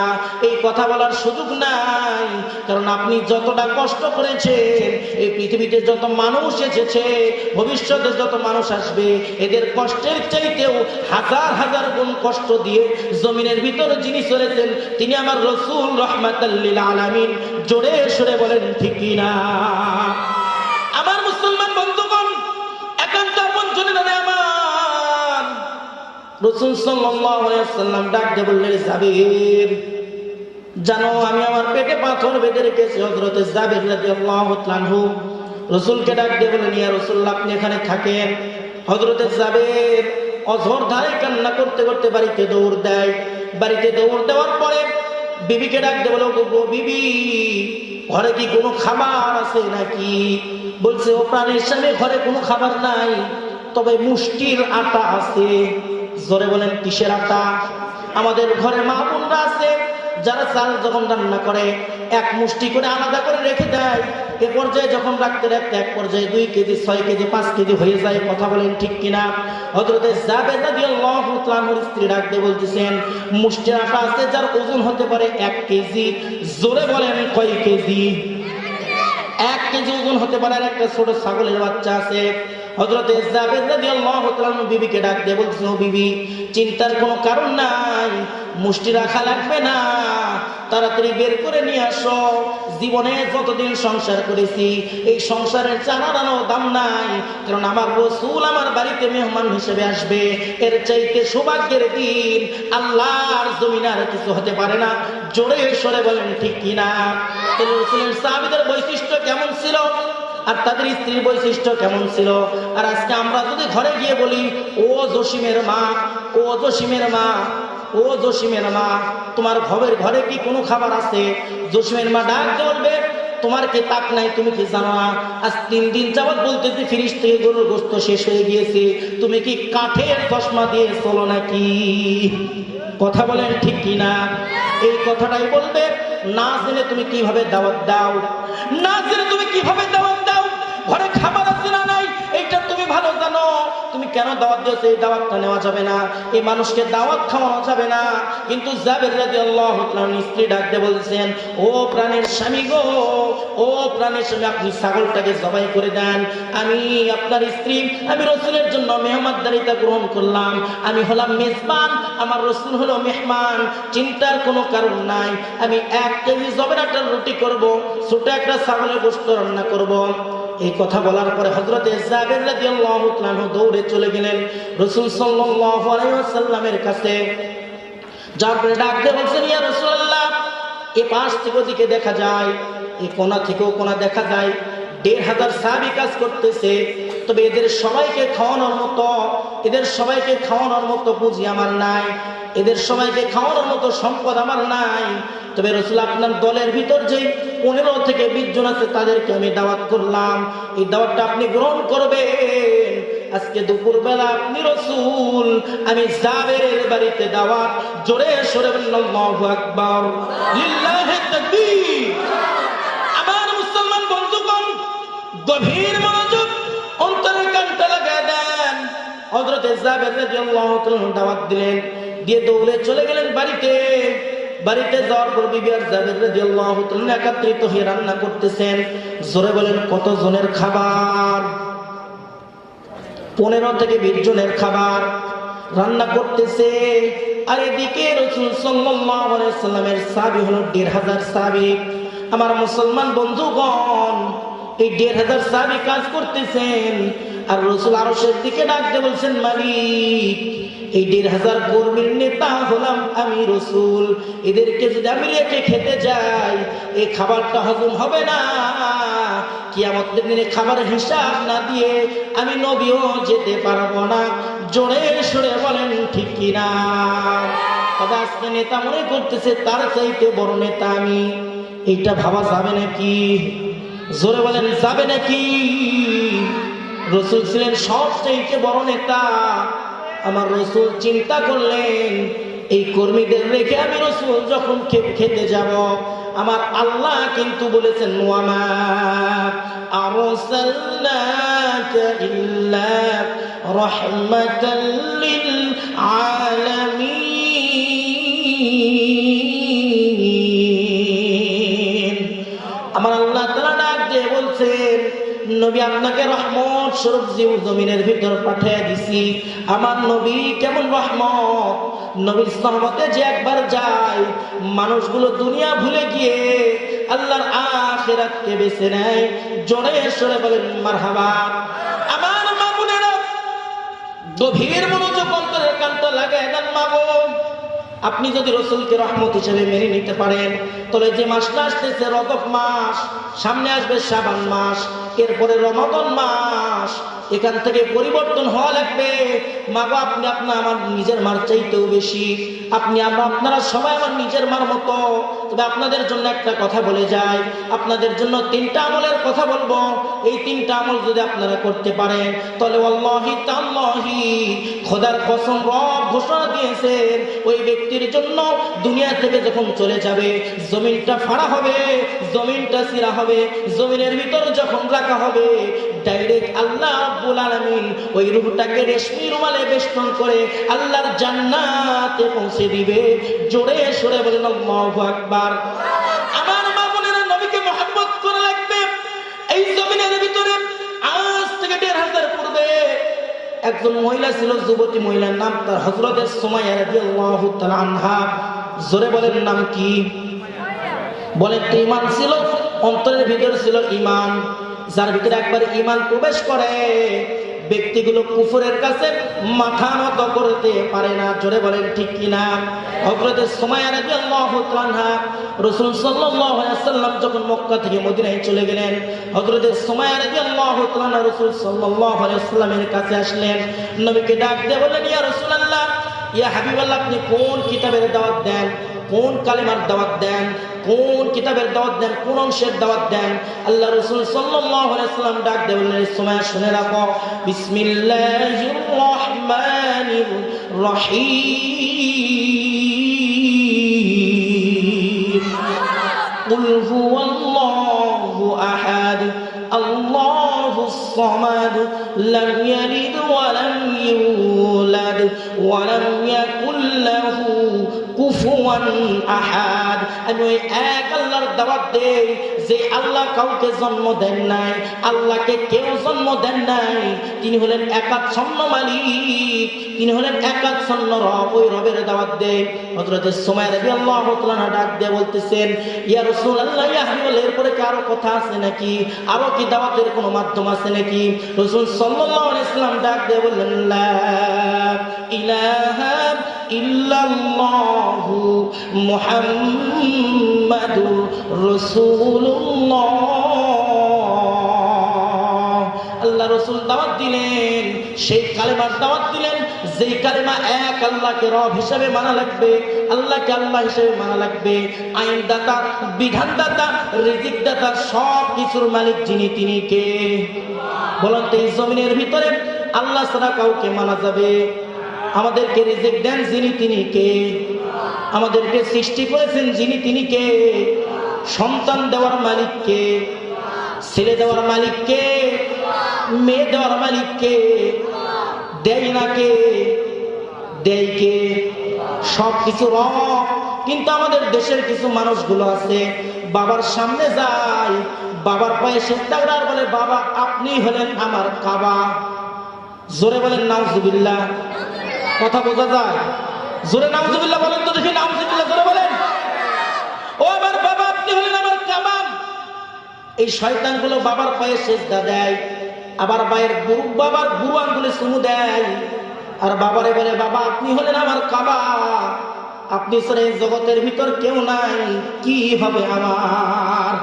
এই কথা বলার সুযোগ নাই, কারণ আপনি যতটা কষ্ট করেছেন, এই পৃথিবীতে যত মানুষ এসেছে, ভবিষ্যতে যত মানুষ আসবে, এদের কষ্টের চাইতেও হাজার হাজার গুণ কষ্ট দিয়ে জমিনের ভিতরে যিনি চলেছেন, তিনি আমার রাসূল রাহমাতাল লিল আলামিন। জোরে সরে বলেন ঠিক কিনা? আমার মুসলমান বন্ধুগণ, একান্ত আপন জনেরা আমার রাসূল সাল্লাল্লাহু আলাইহি ওয়াসাল্লাম ডাক দিয়ে বললেন, জাবির, জানো আমি আমার পেটে পাথর বেঁধে রেখেছি। হযরত জাবির রাদিয়াল্লাহু তাআলা আনহু রাসূলকে ডাক দিয়ে বলেন, ইয়া রাসূলুল্লাহ, আপনি এখানে থাকেন। হযরত জাবির অঝর ধারে কান্না করতে করতে বাড়িতে দৌড় দেয়। বাড়িতে দৌড় দেওয়ার পরে বিবিকে ডাক দিয়ে বলে, গো বিবি, ঘরে কি কোনো খাবার আছে নাকি? বলছে, ও প্রাণের স্বামী, ঘরে কোনো খাবার নাই, তবে মুষ্টির আটা আছে। জোরে বলেন কিসের আটা? আমাদের ঘরে মা বোনরা আছে, যারা চাল যখন রান্না করে 1 মুষ্টি করে আলাদা করে রেখে দেয়। এ পর্যায়ে যখন রাখতে রাখতে এক পর্যায়ে 2 কেজি, 6 কেজি, 5 কেজি হয়ে যায়। কথা বলেন ঠিক কিনা? হযরত জাবের রাদিয়াল্লাহু তাআলার স্ত্রী ডাক দিয়ে বলতেছেন, মুষ্টি আটা আছে যার ওজন হতে পারে 1 কেজি। জোরে বলেন কয় কেজি? 1 কেজি ওজন হতে পারে। আর একটা ছোট ছাগলের বাচ্চা আছে, হযরত জাবের রাদিয়াল্লাহু তাআলা বিবিকে ডাক দিয়ে বলছে, ও বিবি, চিন্তার কোনো কারণ নাই, মুষ্টি রাখা লাগবে না, তাড়াতাড়ি বের করে নিয়ে আসো। জীবনে যতদিন সংসার করেছি এই সংসারের চারানো দাম নাই, কারণ আমার রাসূল আমার বাড়িতে মেহমান হিসেবে আসবে, এর চাইতে সৌভাগ্যের দিন আল্লাহর জমিনে আর কিছু হতে পারে না। জোরে সরে বলেন ঠিক কিনা? রাসূলের সাহাবীদের বৈশিষ্ট্য কেমন ছিল আর তাদের স্ত্রীর বৈশিষ্ট্য কেমন ছিল? আর আজকে আমরা যদি ঘরে গিয়ে বলি, ও জসিমের মা, ও জসিমের মা, ও জসিমের মা, তোমার ঘরে কি কোনো খাবার আছে? জসিমের মা ডাক বলবে, তোমার কি তাক নাই? তুমি কি জানো না আজ 3 দিন যাবত বলতেছি ফ্রিজ থেকে গরুর গোশত শেষ হয়ে গিয়েছে, তুমি কি কাঠের চশমা দিয়ে চলো নাকি? কথা বলেন ঠিক কিনা? এই কথাটাই বলবে। না জেনে তুমি কিভাবে দাওয়াত দাও, না জেনে তুমি কিভাবে দাওয়াত দাও, ঘরে খাবার আছে না নাই এইটা তুমি ভালো জানো, তুমি কেন দাওয়াত দিয়েছো? এই দাওয়াতটা নেওয়া যাবে না, এই মানুষকে দাওয়াত খাওয়ানো যাবে না। কিন্তু জাবের রাদিয়াল্লাহু তাআলা স্ত্রী ডাকতে বলছেন, ও প্রাণের স্বামী গো, ও প্রাণের স্বামী, আপনি ছাগলটাকে জবাই করে দেন, আমি আপনার স্ত্রী, আমি রাসূলের জন্য মেহমানদারিতা গ্রহণ করলাম, আমি হলাম মেজবান, আমার রাসূল হলো মেহমান, চিন্তার কোনো কারণ নাই, আমি 1 কেজি জবের আটার রুটি করব, ছোট একটা ছাগলের গোশত রান্না করব। এই কথা বলার পরে হযরত জাবের রাদিয়াল্লাহু তাআলা দৌড়ে চলে গেলেন রাসূল সাল্লাল্লাহু আলাইহি ওয়াসাল্লামের কাছে। যার পরে ডাক দিয়ে বলছেন, ইয়া রাসূলুল্লাহ, এই পাশ থেকে ওদিকে দেখা যায়, এই কোণা থেকেও কোণা দেখা যায়, 1500 সাহাবী কাজ করতেছে, তবে এদের সবাইকে খাওয়ানোর মতো পুঁজি আমার নাই, এদের সবাইকে খাওয়ানোর মতো সম্পদ আমার নাই। তবে রাসূল আপনার দলের ভিতর যে 15 থেকে 20 জন আছে তাদেরকে আমি দাওয়াত করলাম, এই দাওয়াতটা আপনি গ্রহণ করবেন। আজকে দুপুরবেলা আপনি রাসূল, আমি জাবেরের বাড়িতে দাওয়াত। জোরে সরে বলেন আল্লাহু আকবার, লিল্লাহি তাকবীর। আমার মুসলমান বন্ধুগণ, গভীর মনোযোগ, অন্তরের কানটা লাগায় দেন। হযরত জাবের রাদিয়াল্লাহু তাআলা দাওয়াত দিলেন, দিয়ে দৌড়ে চলে গেলেন বাড়িতে। বাড়িতে যাওয়ার পর বিবি আর জাবের রাদিয়াল্লাহু তাআলা একত্রিত হয়ে রান্না করতেছেন। জোরে বলেন কত জনের খাবার? 15 থেকে 20 জনের খাবার রান্না করতেছে। আর এদিকে রাসূল সাল্লাল্লাহু আলাইহি ওয়াসাল্লামের সাহাবী হলো 1500 সাহাবী। আমার মুসলমান বন্ধুগণ, এই 1500 সাহাবী কাজ করতেছেন, আর রাসূল আরশের দিকে ডাক দিয়ে বলছেন, মালিক, এই 1500 কর্মীর নেতা হলাম আমি রাসূল, এদেরকে যদি আমি রেখে খেতে যাই এই খাবারটা হজম হবে না, কিয়ামতের দিনে খাবারের হিসাব না দিয়ে আমি নবীও যেতে পারবো না। জোরে সরে বলেন ঠিক কিনা? তবে আজকে নেতা মনে করতেছে তার চাইতে বড় নেতা আমি, এইটা ভাবা যাবে নাকি? জোরে বলেন যাবে নাকি? রাসূল ছিলেন সবচাইতে বড় নেতা। আমার রাসূল চিন্তা করলেন, এই কর্মীদের রেখে আমি রাসূল যখন খেতে যাব, আমার আল্লাহ কিন্তু বলেছেন, ওয়ামা আরসালনাকা ইল্লা রাহমাতাল লিল আলামিন। আমার আল্লাহ তাআলা ডাক দিয়ে বলছেন, নবী আপনাকে রহমত স্বরূপ জমিনের ভিতর পাঠিয়ে দিছি। আমার নবী কেমন রহমত, নবীর সহবতে যে একবার যায় মানুষগুলো দুনিয়া ভুলে গিয়ে আল্লাহর আখিরাতকে বেছে নেয়। জোরে সরে বলেন মারহাবা। আমার মা বোনেরা, গভীর মনোযোগ, অন্তরের কানটা লাগায় দেন মা বোন। আপনি যদি রাসূলকে রহমত হিসেবে মেনে নিতে পারেন, তাহলে যে মাসটা আসতেছে রজব মাস, সামনে আসবে শাবান মাস, এরপরে রমাদান মাস, এখান থেকে পরিবর্তন হওয়া লাগবে। মাগো, আপনি আমার নিজের মার চাইতেও বেশি, আপনারা সবাই আমার নিজের মার মতো। তবে আপনাদের জন্য একটা কথা বলে যাই, আপনাদের জন্য 3টা আমলের কথা বলবো। এই 3টা আমল যদি আপনারা করতে পারেন, তাহলে ওয়াল্লাহি তাআল্লাহি, খোদার কসম, রব ঘোষণা দিয়েছেন, ওই ব্যক্তির জন্য দুনিয়া থেকে যখন চলে যাবে জমিনটা ফাড়া হবে, জমিনটা সিরা হবে, জমিনের ভিতর যখন রাখা হবে, ডাইরেক্ট আল্লাহ রাব্বুল আলামিন ওই রূহটাকে রেশমি রুমালে বেষ্টন করে আল্লাহর জান্নাতে পৌঁছে দিবে। জোরে সরে বলেন আল্লাহু আকবার। আমার মা বোনেরা, নবীকে মহব্বত করা লাগবে। এই জমিনের ভিতরে আজ থেকে 1500 পূর্বে একজন মহিলা ছিল, যুবতী মহিলার নাম তার হযরত সুমাইয়া রাদিয়াল্লাহু তাআলা আনহা। জোরে বলেন নাম কি? বলেন তো ঈমান ছিল, অন্তরের ভিতরে ছিল ঈমান। যার ভিতরে একবার ঈমান প্রবেশ করে ব্যক্তিগুলো কুফরের কাছে মাথা নত করতে পারে না। জোরে বলেন ঠিক কিনা? হযরত সুমাইয়া রাদিয়াল্লাহু তাআলা আনহা রাসূল সাল্লাল্লাহু আলাইহি ওয়াসাল্লাম যখন মক্কা থেকে মদিনায় চলে গেলেন, হযরত সুমাইয়া রাদিয়াল্লাহু তাআলা আনহা রাসূল সাল্লাল্লাহু আলাইহি ওয়াসাল্লামের কাছে আসলেন, নবীকে ডাক দিয়ে বললেন, ইয়া রাসূলুল্লাহ, ইয়া হাবিবাল্লাহ, আপনি কোন কিতাবের দাওয়াত দেন, কোন কালেমার দাওয়াত দেন, কোন কিতাবের দাওয়াত দেন, কোন অংশের দাওয়াত দেন? আল্লাহ রাসূল সাল্লাল্লাহু আলাইহি ওয়াসাল্লাম ডাক দিয়ে বললেন, সুমাইয়া শুনে রাখো, বিসমিল্লাহির রহমানির রহিম, কুল হুয়াল্লাহু আহাদ, আল্লাহুস সামাদ, লাম ইয়ালিদ ওয়া লাম ইউলাদ ওয়া লাম ইয়াকুল লাহু কুফুয়ান আহাদ। আমি ওই এক আল্লাহর দাওয়াত দেই যে আল্লাহ কাউকে জন্ম দেন নাই, আল্লাহকে কেউ জন্ম দেন নাই। তিনি হলেন একাচ্ছন্ন মালিক, তিনি হলেন একাচ্ছন্ন রব। ওই রবের দাওয়াত দেই। হযরত সুমাইয়া রাদিয়াল্লাহু তাআলা ডাক দিয়ে বলতেছেন, ইয়া রাসূলুল্লাহ, ইয়া হাবিবাল্লাহ, এরপরে কি আরো কথা আছে নাকি? আরো কি দাওয়াতের কোনো মাধ্যম আছে নাকি? রাসূল সাল্লাল্লাহু আলাইহি ওয়াসাল্লাম ডাক দিয়ে বললেন, লা ইলাহা ইল্লাল্লাহু মুহাম্মাদুর রাসূলুল্লাহ। আল্লাহ রাসূল দাওয়াত দিলেন, সেই কালেমার দাওয়াত দিলেন যেই কালেমা এক আল্লাহকে রব হিসেবে মানা লাগবে, আল্লাহকে আল্লাহ হিসেবে মানা লাগবে। আইনদাতা, বিধানদাতা, রিজিকদাতা, সব কিছুর মালিক যিনি, তিনি কে? বলেন তো, এই জমিনের ভিতরে আল্লাহ ছাড়া কাউকে মানা যাবে? আমাদেরকে রিজিক দেন যিনি, তিনি কে? আমাদেরকে সৃষ্টি করেছেন যিনি, তিনি কে? সন্তান দেওয়ার মালিক কে? ছেলে দেওয়ার মালিক কে? মেয়ে দেওয়ার মালিক কে? দেয় না কে? দেয় কে? সব কিছু রব। কিন্তু আমাদের দেশের কিছু মানুষগুলো আছে, বাবার সামনে যায়, বাবার পায়ে সেজদা আর বলে, বাবা আপনি হলেন আমার কাবা। জোরে বলেন নাউজুবিল্লাহ। কথা বোঝা যায়? জোরে নাউজুবিল্লাহ বলেন তো দেখি, নাউজুবিল্লাহ জোরে বলেন। ও আমার বাবা, আপনি হলেন আমার কাবা। এই শয়তানগুলো বাবার পায়ে সেজদা দেয়, আবার বাবার বুড়ো আঙ্গুলে চুমু দেয়, আর বাবারে বলে, বাবা আপনি হলেন আমার কাবা, আপনি ছাড়া এই জগতের ভিতর কেউ নাই, কি হবে আমার?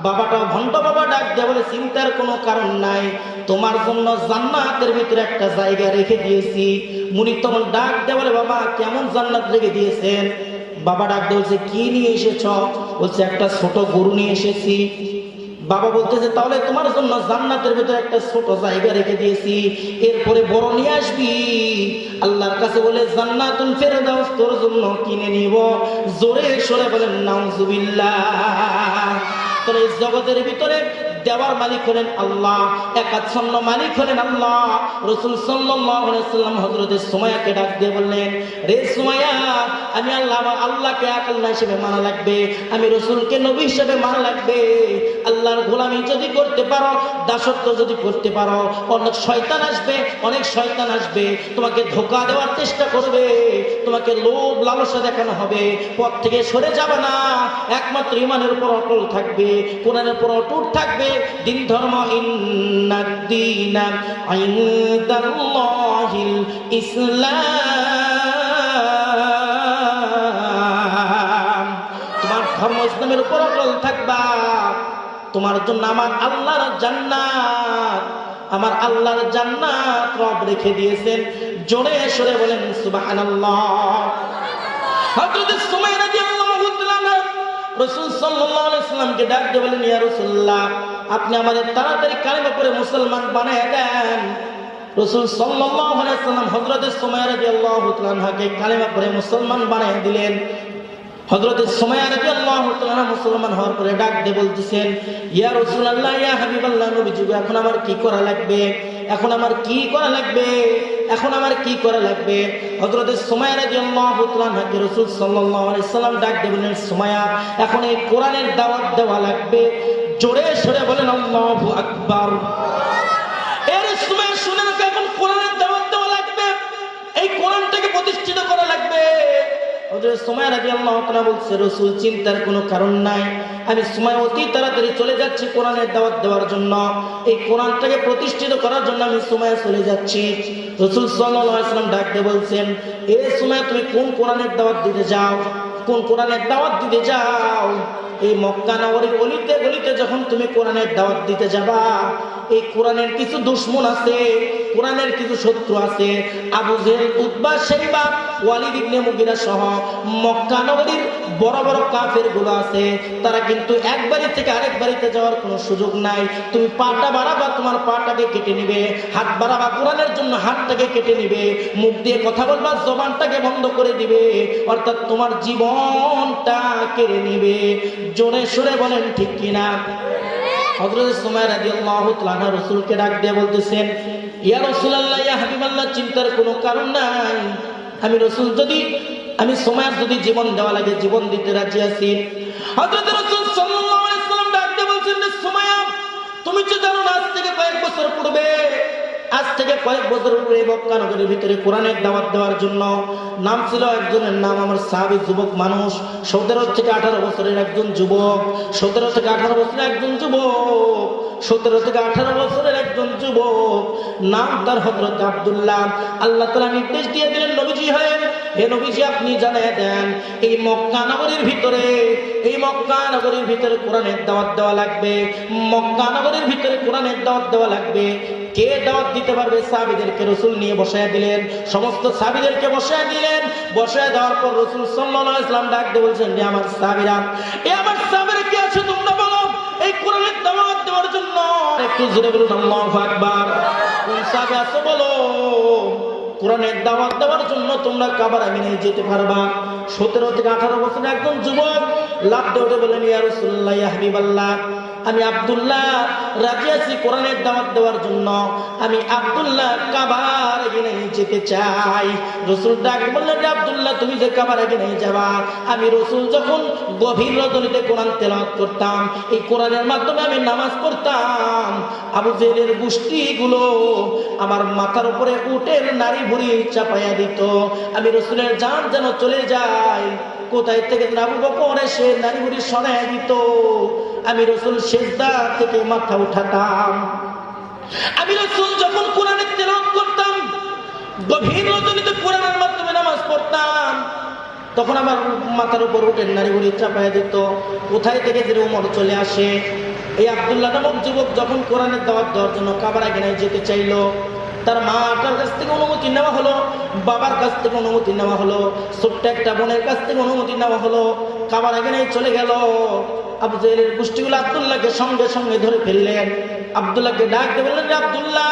বাবাটাও ভণ্ড বাবা ডাক দিয়ে বলে, চিন্তার কোনো কারণ নাই, তোমার জন্য জান্নাতের ভিতরে একটা জায়গা রেখে দিয়েছি। মুনির তখন ডাক দিয়ে বলে, বাবা কেমন জান্নাত রেখে দিয়েছেন? বাবা ডাক দিয়ে বলছে, কি নিয়ে এসেছ? বলছে, একটা ছোট গরু নিয়ে এসেছি। বাবা বলতেছে, তাহলে তোমার জন্য জান্নাতের ভিতরে একটা ছোট জায়গা রেখে দিয়েছি, এরপরে বড় নিয়ে আসবি। আল্লাহর কাছে বলে, জান্নাতুল ফেরদাউস তোর জন্য কিনে নিব। জোরে সরে বলেন নাউজুবিল্লাহ। তাহলে এই জগতের ভিতরে দেওয়ার মালিক হলেন আল্লাহ, একাচ্ছন্ন মালিক হলেন আল্লাহ। রাসূল সাল্লাল্লাহু আলাইহি ওয়াসাল্লাম হযরত সুমাইয়াকে ডাক দিয়ে বললেন, রে সুমাইয়া, আমি আল্লাহকে এক আল্লাহ হিসেবে মানা লাগবে, আমি রাসূলকে নবী হিসেবে মানা লাগবে। আল্লাহর গোলামি যদি করতে পারো, দাসত্ব যদি করতে পারো, অনেক শয়তান আসবে তোমাকে ধোঁকা দেওয়ার চেষ্টা করবে, তোমাকে লোভ লালসা দেখানো হবে, পথ থেকে সরে যাবে না। একমাত্র ঈমানের উপর অটল থাকবে, কোরআনের উপর অটুট থাকবে। দিন ধর্ম, ইন্নাদ-দীনা ইনদাল্লাহিল ইসলাম। তোমার ধর্ম ইসলামের উপর অটল থাকবা, তোমার জন্য আমার আল্লাহর জান্নাত রব রেখে দিয়েছেন। জোরে সরে বলেন সুবহানাল্লাহ। হযরত সুমাইয়া রাদিয়াল্লাহু তাআলা রাসূল সাল্লাল্লাহু আলাইহি ওয়াসাল্লামকে ডাক দিয়ে বলেন, ইয়া রাসূলুল্লাহ, আপনি আমাদের তাড়াতাড়ি কালেমা পড়ে মুসলমান বানায় দেন। রাসূল সাল্লাল্লাহু আলাইহি ওয়াসাল্লাম হযরত সুমাইয়া রাদিয়াল্লাহু তাআলাকে কালেমা পড়ে মুসলমান বানায় দিলেন। হযরত সুমাইয়া রাদিয়াল্লাহু তাআলা মুসলমান হওয়ার পরে ডাক দিয়ে বলতেছেন, ইয়া রাসূলুল্লাহ, ইয়া হাবিবাল্লাহ, নবীজি, এখন আমার কি করা লাগবে? হযরত সুমাইয়া রাদিয়াল্লাহু তাআলাকে রাসূল সাল্লাল্লাহু আলাইহি ওয়াসাল্লাম ডাক দিয়ে বললেন, সুমাইয়া, এখন এই কোরআনের দাওয়াত দেওয়া লাগবে। জোরে সরে বলেন আল্লাহু আকবার। এর সুমাইয়া শুনে এখন কোরআনের দাওয়াত হযরত সুমাইয়া রাদিয়াল্লাহু তাআলা বলছে, রাসূল চিন্তার কোনো কারণ নাই, আমি সুমাইয়া অতি তাড়াতাড়ি চলে যাচ্ছি কোরআনের দাওয়াত দেওয়ার জন্য, এই কোরআনটাকে প্রতিষ্ঠিত করার জন্য আমি সুমাইয়া চলে যাচ্ছি। রাসূল সাল্লাল্লাহু আলাইহি ওয়াসাল্লাম ডাক দিয়ে বলছেন, এ সুমাইয়া তুমি কোন কোরআনের দাওয়াত দিতে যাও, কোন কোরআনের দাওয়াত দিতে যাও? এই মক্কা নগরীর অলিতে গলিতে যখন তুমি কোরআনের দাওয়াত দিতে যাবা, এই কোরআনের কিছু দুশমন আছে, কোরআনের কিছু শত্রু আছে। আবু জেহেল, উতবা, শাইবা, ওয়ালিদ ইবনে মুগিরা সহ মক্কা নগরীর বড় বড় কাফের গুলো আছে, তারা কিন্তু এক বাড়ি থেকে আরেক বাড়িতে যাওয়ার কোনো সুযোগ নাই। তুমি পাটা বাড়াবা, তোমার পাটাকে কেটে নিবে, হাত বাড়াবা, কোরআনের জন্য হাতটাকে কেটে নিবে, মুখ দিয়ে কথা বলবা, জবানটাকে বন্ধ করে দিবে, অর্থাৎ তোমার জীবনটা কেড়ে নিবে। জোরে সোরে বলেন ঠিক কিনা? হযরত সুমাইয়া রাদিয়াল্লাহু তাআলা রাসূলকে ডাক দিয়ে বলতেছেন, ইয়া রাসূলুল্লাহ, ইয়া হাবিবাল্লাহ, চিন্তার কোনো কারণ নাই, আমি রাসূল আমি সুমাইয়ার যদি জীবন দেওয়া লাগে জীবন দিতে রাজি আছি। হযরত রাসূল সাল্লাল্লাহু আলাইহি ওয়াসাল্লাম ডাক দিয়ে বলছেন, সুমাইয়া, তুমি তো জানো না আজ থেকে কয়েক বছর পূর্বে মক্কা নগরীর ভিতরে কোরআনের দাওয়াত দেওয়ার জন্য নাম ছিল একজনের নাম, আমার সাহাবী যুবক মানুষ, 17 থেকে 18 বছরের একজন যুবক, 17 থেকে 18 বছরের একজন যুবক, 17 থেকে 18 বছরের একজন যুবক, নাম তার হযরত আব্দুল্লাহ। আল্লাহ তাআলা নির্দেশ দিয়ে দিলেন, নবীজি হয়ে, হে নবীজি, আপনি জানিয়ে দেন এই মক্কা নগরীর ভিতরে কোরআনের দাওয়াত দেওয়া লাগবে, মক্কা নগরীর ভিতরে কোরআনের দাওয়াত দেওয়া লাগবে। কে দাওয়াত দিতে পারবে? সাহাবীদেরকে রাসূল নিয়ে বসায় দিলেন, সমস্ত সাহাবীদেরকে বসায় দিলেন। বসায় দেওয়ার পর রাসূল সাল্লাল্লাহু আলাইহি ওয়াসাল্লাম ডাক দিয়ে বলছেন, আমার সাহাবীরা, আমার সাহাবীরা কে আছে তোমরা বলো এই কোরআনের দাওয়াত দেওয়ার জন্য? একটু জোরে বলুন আল্লাহু আকবার। কোন সাহাবী আছে বলো কোরআনের দাওয়াত দেওয়ার জন্য তোমরা কাবার আমিনায় যেতে পারবা? 17 থেকে 18 বছরের একজন যুবক লাফ দিয়ে উঠে বলেন, ইয়া রাসূলুল্লাহ, ইয়া হাবিবাল্লাহ, আমি আব্দুল্লাহ রাজি আছি কোরআনের দাওয়াত দেওয়ার জন্য, আমি আব্দুল্লাহ কাবার আমিনায় যেতে চাই। রাসূল ডাক বললেন, আব্দুল্লাহ, তুমি যে কাবার আমিনায় যাবা, আমি রাসূল যখন গভীর রজনীতে কোরআন তেলাওয়াত করতাম, এই কোরআনের মাধ্যমে আমি নামাজ পড়তাম, আবু জেহেলের গোষ্ঠীগুলো আমার মাথার উপরে উটের নারী ভুঁড়ি চাপাইয়া দিত, আমি রাসূলের জান যেন চলে যায়, কোথায় থেকে আবু বকর এসে নারী ভুঁড়ি সরাইয়া দিত, আমি রাসূল সিজদা থেকে মাথা উঠাতাম। আমি রাসূল যখন কোরআনের তেলাওয়াত করতাম, গভীর রজনীতে কোরআনের মাধ্যমে নামাজ পড়তাম, তখন আমার মাথার উপর উটের নারী ভুঁড়ি চাপাইয়া দিত, কোথায় থেকে যে ওমর চলে আসে। এই আব্দুল্লাহ নামক যুবক যখন কোরআনের দাওয়াত দেওয়ার জন্য কাবার আমিনায় যেতে চাইলো, তার মাটার কাছ থেকে অনুমতি নেওয়া হলো, বাবার কাছ থেকে অনুমতি নেওয়া হলো, ছোট্ট একটা বোনের কাছ থেকে অনুমতি নেওয়া হলো, কাবার আমিনায় চলে গেল। আবু জেহেলের গোষ্ঠীগুলো আব্দুল্লাহকে সঙ্গে সঙ্গে ধরে ফেললেন। আব্দুল্লাহকে ডাক দিয়ে বললেন, আব্দুল্লাহ,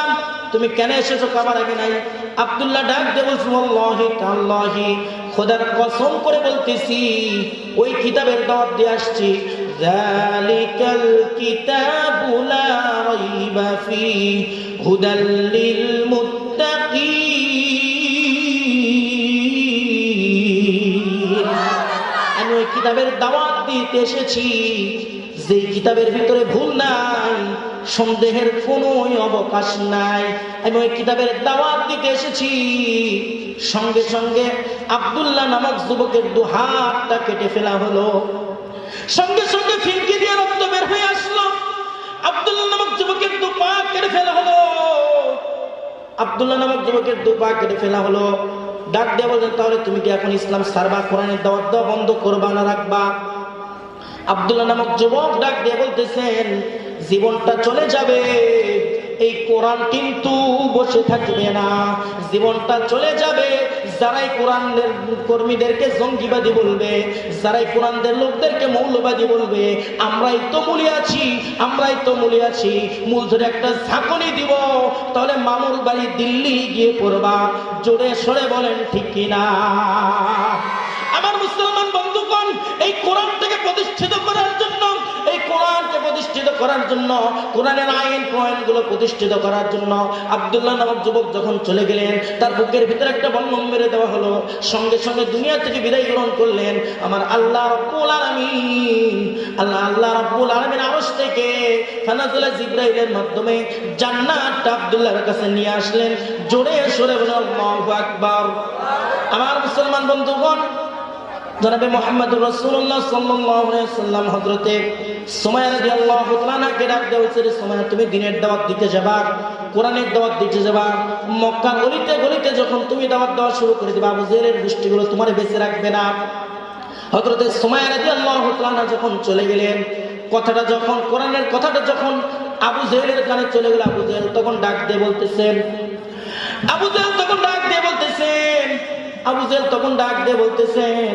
তুমি কেন এসেছো কাবার আমিনায়? আব্দুল্লাহ ডাক দিয়ে বলছে, আল্লাহি তাআলাহি, খোদার কসম করে বলতেছি, ওই কিতাবের দাওয়াত দিয়ে আসছি। যালিকাল কিতাবু লা রাইবা ফীহি হুদাল লিল মুত্তাকিন। আমি ওই কিতাবের দাওয়াত দিতে এসেছি, যে কিতাবের ভিতরে ভুল নাই, সন্দেহের কোনো অবকাশ নাই, আমি ওই কিতাবের দাওয়াত দিতে এসেছি। সঙ্গে সঙ্গে আব্দুল্লাহ নামক যুবকের দু হাতটা কেটে ফেলা হলো, সঙ্গে সঙ্গে ফিনকি দিয়ে রক্ত বের হয়ে আসলো। আব্দুল্লাহ নামক যুবকের দু পা কেটে ফেলা হলো, আব্দুল্লাহ নামক যুবকের দু পা কেটে ফেলা হলো। ডাক দিয়ে বলছেন, তাহলে তুমি কি এখন ইসলাম ছাড়বা, কোরআনের দাওয়াত দেওয়া বন্ধ করবা না রাখবা? আব্দুল্লাহ নামক যুবক ডাক দিয়ে বলতেছেন, জীবনটা চলে যাবে, এই কোরআন কিন্তু বসে থাকবে না, জীবনটা চলে যাবে। যারাই কোরআনের কর্মীদেরকে জঙ্গিবাদী বলবে, যারাই কোরআনদের লোকদেরকে মৌলবাদী বলবে, আমরাই তো মূলে আছি, মূল ধরে একটা ঝাঁকুনি দিব, তাহলে মামুর বাড়ি দিল্লি গিয়ে পড়বা। জোরে সরে বলেন ঠিক কিনা? আমার মুসলমান বন্ধুগণ, এই কোরআনটাকে প্রতিষ্ঠিত করার জন্য, এই কোরআনকে প্রতিষ্ঠিত করার জন্য, কোরআনের আইন প্রণয়নগুলো প্রতিষ্ঠিত করার জন্য আব্দুল্লাহ নামক যুবক যখন চলে গেলেন, তার বুকের ভিতরে একটা বন্ধন মেরে দেওয়া হলো, সঙ্গে সঙ্গে দুনিয়া থেকে বিদায় গ্রহণ করলেন। আমার আল্লাহ রাব্বুল আলামিন, আল্লাহ রাব্বুল আলামিন আরশ থেকে ফানাজুলা জিবরাইলের মাধ্যমে জান্নাতটা আব্দুল্লাহর কাছে নিয়ে আসলেন। জোরে সরে বলেন আল্লাহু আকবার। আমার মুসলমান বন্ধুগণ, জনাবে মুহাম্মদুর রাসূলুল্লাহ সাল্লাল্লাহু আলাইহি ওয়াসাল্লাম হযরতে সুমাইয়া রাদিয়াল্লাহু তাআলাকে ডাক দেওয়া হয়েছে, সুমাইয়া তুমি দ্বীনের দাওয়াত দিতে যাবা, কোরআনের দাওয়াত দিতে যাবা। মক্কার গলিতে গলিতে যখন তুমি দাওয়াত দেওয়া শুরু করে দিবা, আবু জেহেলের গোষ্ঠীগুলো তোমার বেঁচে রাখবে না। হযরতে সুমাইয়া রাদিয়াল্লাহু তাআলা যখন চলে গেলেন, কথাটা যখন কোরআনের কথাটা যখন আবু জেহেলের কানে চলে গেল, আবু জেহেল তখন ডাক দিয়ে বলতেছেন, আবু জেহেল তখন ডাক দিয়ে বলতেছেন, আবু জেহেল তখন ডাক দিয়ে বলতেছেন,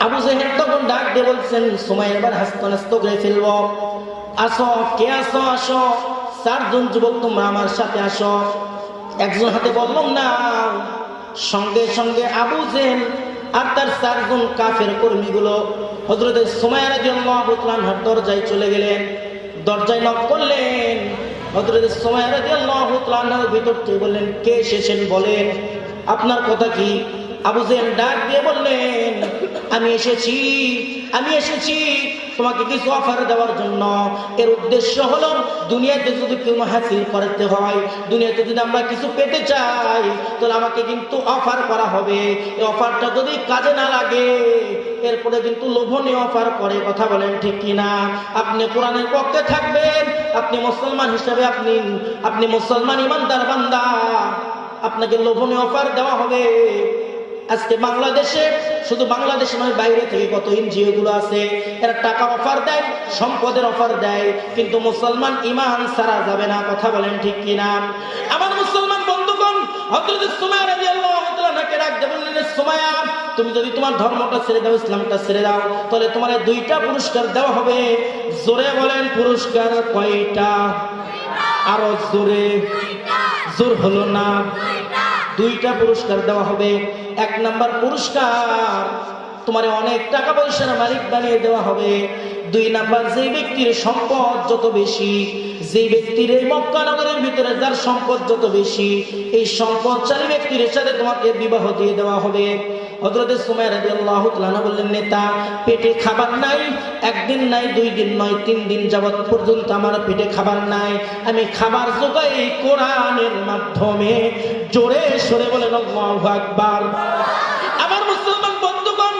আবু জেহেল তখন ডাক দিয়ে বলছেন, সুমাইয়া এবার হাসতে হাসতে করে ফেলব, আসো, কে আসো, আসো, 4 জন যুবক তোমরা আমার সাথে আসো। একজন হাতে বললাম না, সঙ্গে সঙ্গে আবু জেহেল আর তার 4 জন কাফের কর্মীগুলো হযরত সুমাইয়া রাদিয়াল্লাহু তাআলার দরজায় চলে গেলেন। দরজায় নক করলেন, হযরত সুমাইয়া রাদিয়াল্লাহু তাআলার ভিতর থেকে বললেন, কে এসেছেন বলেন, আপনার কথা কি? আবু জেহেল ডাক দিয়ে বললেন, আমি এসেছি তোমাকে কিছু অফার দেওয়ার জন্য। এর উদ্দেশ্য হলো দুনিয়াতে যদি কেউ হাসিল করতে হয়, দুনিয়াতে যদি আমরা কিছু পেতে চাই, তাহলে আমাকে কিন্তু অফার করা হবে। এই অফারটা যদি কাজে না লাগে, এরপরে কিন্তু লোভনীয় অফার করে। কথা বলেন ঠিক কিনা? আপনি কোরআনের পক্ষে থাকবেন, আপনি মুসলমান হিসেবে, আপনি মুসলমান ইমানদার বান্দা, আপনাকে লোভনীয় অফার দেওয়া হবে। আজকে বাংলাদেশে, শুধু বাংলাদেশে নয়, বাইরে থেকে কত এনজিও গুলো আছে, এরা টাকা অফার দেয়, সম্পদের অফার দেয়, কিন্তু মুসলমান ইমান ছাড়া যাবে না। কথা বলেন ঠিক কিনা? আমার মুসলমান বন্ধুগণ, হযরত সুমাইয়া রাদিয়াল্লাহু তাআলাকে ডাক দিয়ে বললেন, সুমাইয়া তুমি যদি তোমার ধর্মটা ছেড়ে দাও, ইসলামটা ছেড়ে দাও, তাহলে তোমার 2টা পুরস্কার দেওয়া হবে। জোরে বলেন, পুরস্কার কয়টা? আরো জোরে, জোর হলো না। 2টা পুরস্কার দেওয়া হবে। 1 নাম্বার পুরস্কার, তোমার অনেক টাকা পয়সার মালিক বানিয়ে দেওয়া হবে। 2 নাম্বার, যে ব্যক্তির সম্পদ যত বেশি, যে ব্যক্তির এই মক্কা নগরের ভিতরে যার সম্পদ যত বেশি, এই সম্পদশালী ব্যক্তির সাথে তোমাকে বিবাহ দিয়ে দেওয়া হবে। হযরত সুমাইয়া রাদিয়াল্লাহু তাআলা বললেন, নেতা, পেটে খাবার নাই, 1 দিন নাই, 2 দিন নয়, 3 দিন যাবত পর্যন্ত আমার পেটে খাবার নাই, আমি খাবার যোগাই কোরআনের মাধ্যমে। জোরে সরে বলেন আল্লাহু আকবার। আমার মুসলমান বন্ধুগণ,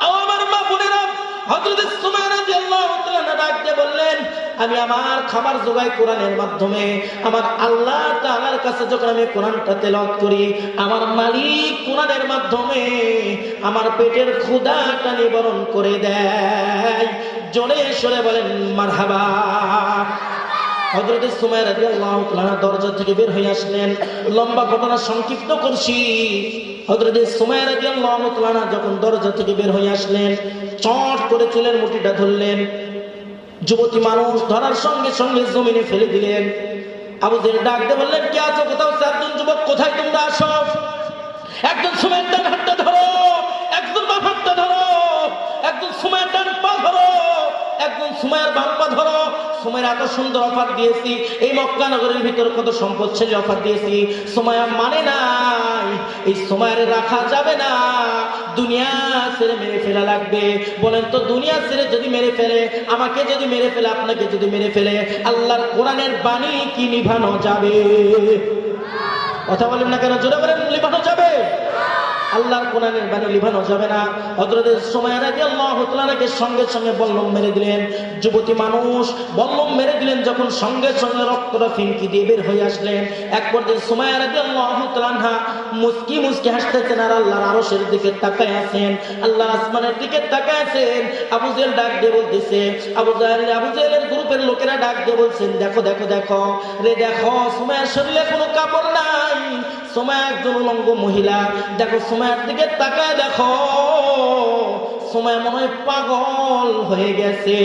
আমার মা বোনেরা, হযরত সুমাইয়া রাদিয়াল্লাহু তাআলা ডাক দিয়ে বললেন, আমি আমার খাবার যোগাই কোরআনের মাধ্যমে। আমার আল্লাহ তাআলার কাছে যখন আমি কোরআনটা তেলাওয়াত করি, আমার মালিক কোরআনের মাধ্যমে আমার পেটের ক্ষুধাটা নিবারণ করে দেয়। জোরে সরে বলেন মারহাবা। হযরত সুমাইয়া রাদিয়াল্লাহু তাআলা দরজা থেকে বের হয়ে আসলেন। লম্বা ঘটনা সংক্ষিপ্ত করছি। হযরত সুমাইয়া রাদিয়াল্লাহু তাআলা যখন দরজা থেকে বের হয়ে আসলেন, চট করে চুলের মুঠিটা ধরলেন। যুবতী মানুষ ধরার সঙ্গে সঙ্গে জমিনে ফেলে দিলেন। আবু জেহেল ডাক দিয়ে বললেন, কে আছো? কোথাও 4 জন যুবক, কোথায় তোমরা? আসো। একজন সুমাইয়ার ডান হাতটা ধরো, একজন বাম হাতটা ধরো, একজন সুমাইয়ার ডান পা ধরো, একজন সুমাইয়ার বাম পা ধরো। সুমাইয়া এত সুন্দর অফার দিয়েছি, এই মক্কা নগরের ভিতর কত সম্পদশালী অফার দিয়েছি, সুমাইয়া মানে নাই। এই সুমাইয়ারে রাখা যাবে না, দুনিয়া ছেড়ে মেরে ফেলা লাগবে। বলেন তো, দুনিয়া ছেড়ে যদি মেরে ফেলে, আমাকে যদি মেরে ফেলে, আপনাকে যদি মেরে ফেলে, আল্লাহর কোরআনের বাণী কি নিভানো যাবে? কথা বলেন না কেন? জোরে বলেন, নিভানো যাবে? আল্লাহর কোরআনের বাণী লিভানো যাবে না। হযরত সুমাইয়া রাদিয়াল্লাহু তাআলাকে সঙ্গে সঙ্গে বল্লম মেরে দিলেন। যুবতী মানুষ বল্লম মেরে দিলেন, যখন সঙ্গে সঙ্গে রক্তটা ফিনকি দিয়ে বের হয়ে আসলেন। এক পর্যায়ে সুমাইয়া রাদিয়াল্লাহু তাআলা মুস্কি মুস্কি হাসতেছেন আর আল্লাহর আরশের দিকে তাকায় আছেন, আল্লাহর আসমানের দিকে তাকায় আছেন। আবু জেহেল ডাক দিয়ে বলতেছে, আবু জেহেলের গ্রুপের লোকেরা ডাক দিয়ে বলছেন, দেখো দেখো দেখো রে, দেখো সুমাইয়ার শরীরে কোনো কাপড় নাই, সুমাইয়া একজন উলঙ্গ মহিলা। দেখো সুমাইয়ার দিকে তাকায় দেখো, সুমাইয়া মনে হয় পাগল হয়ে গেছে।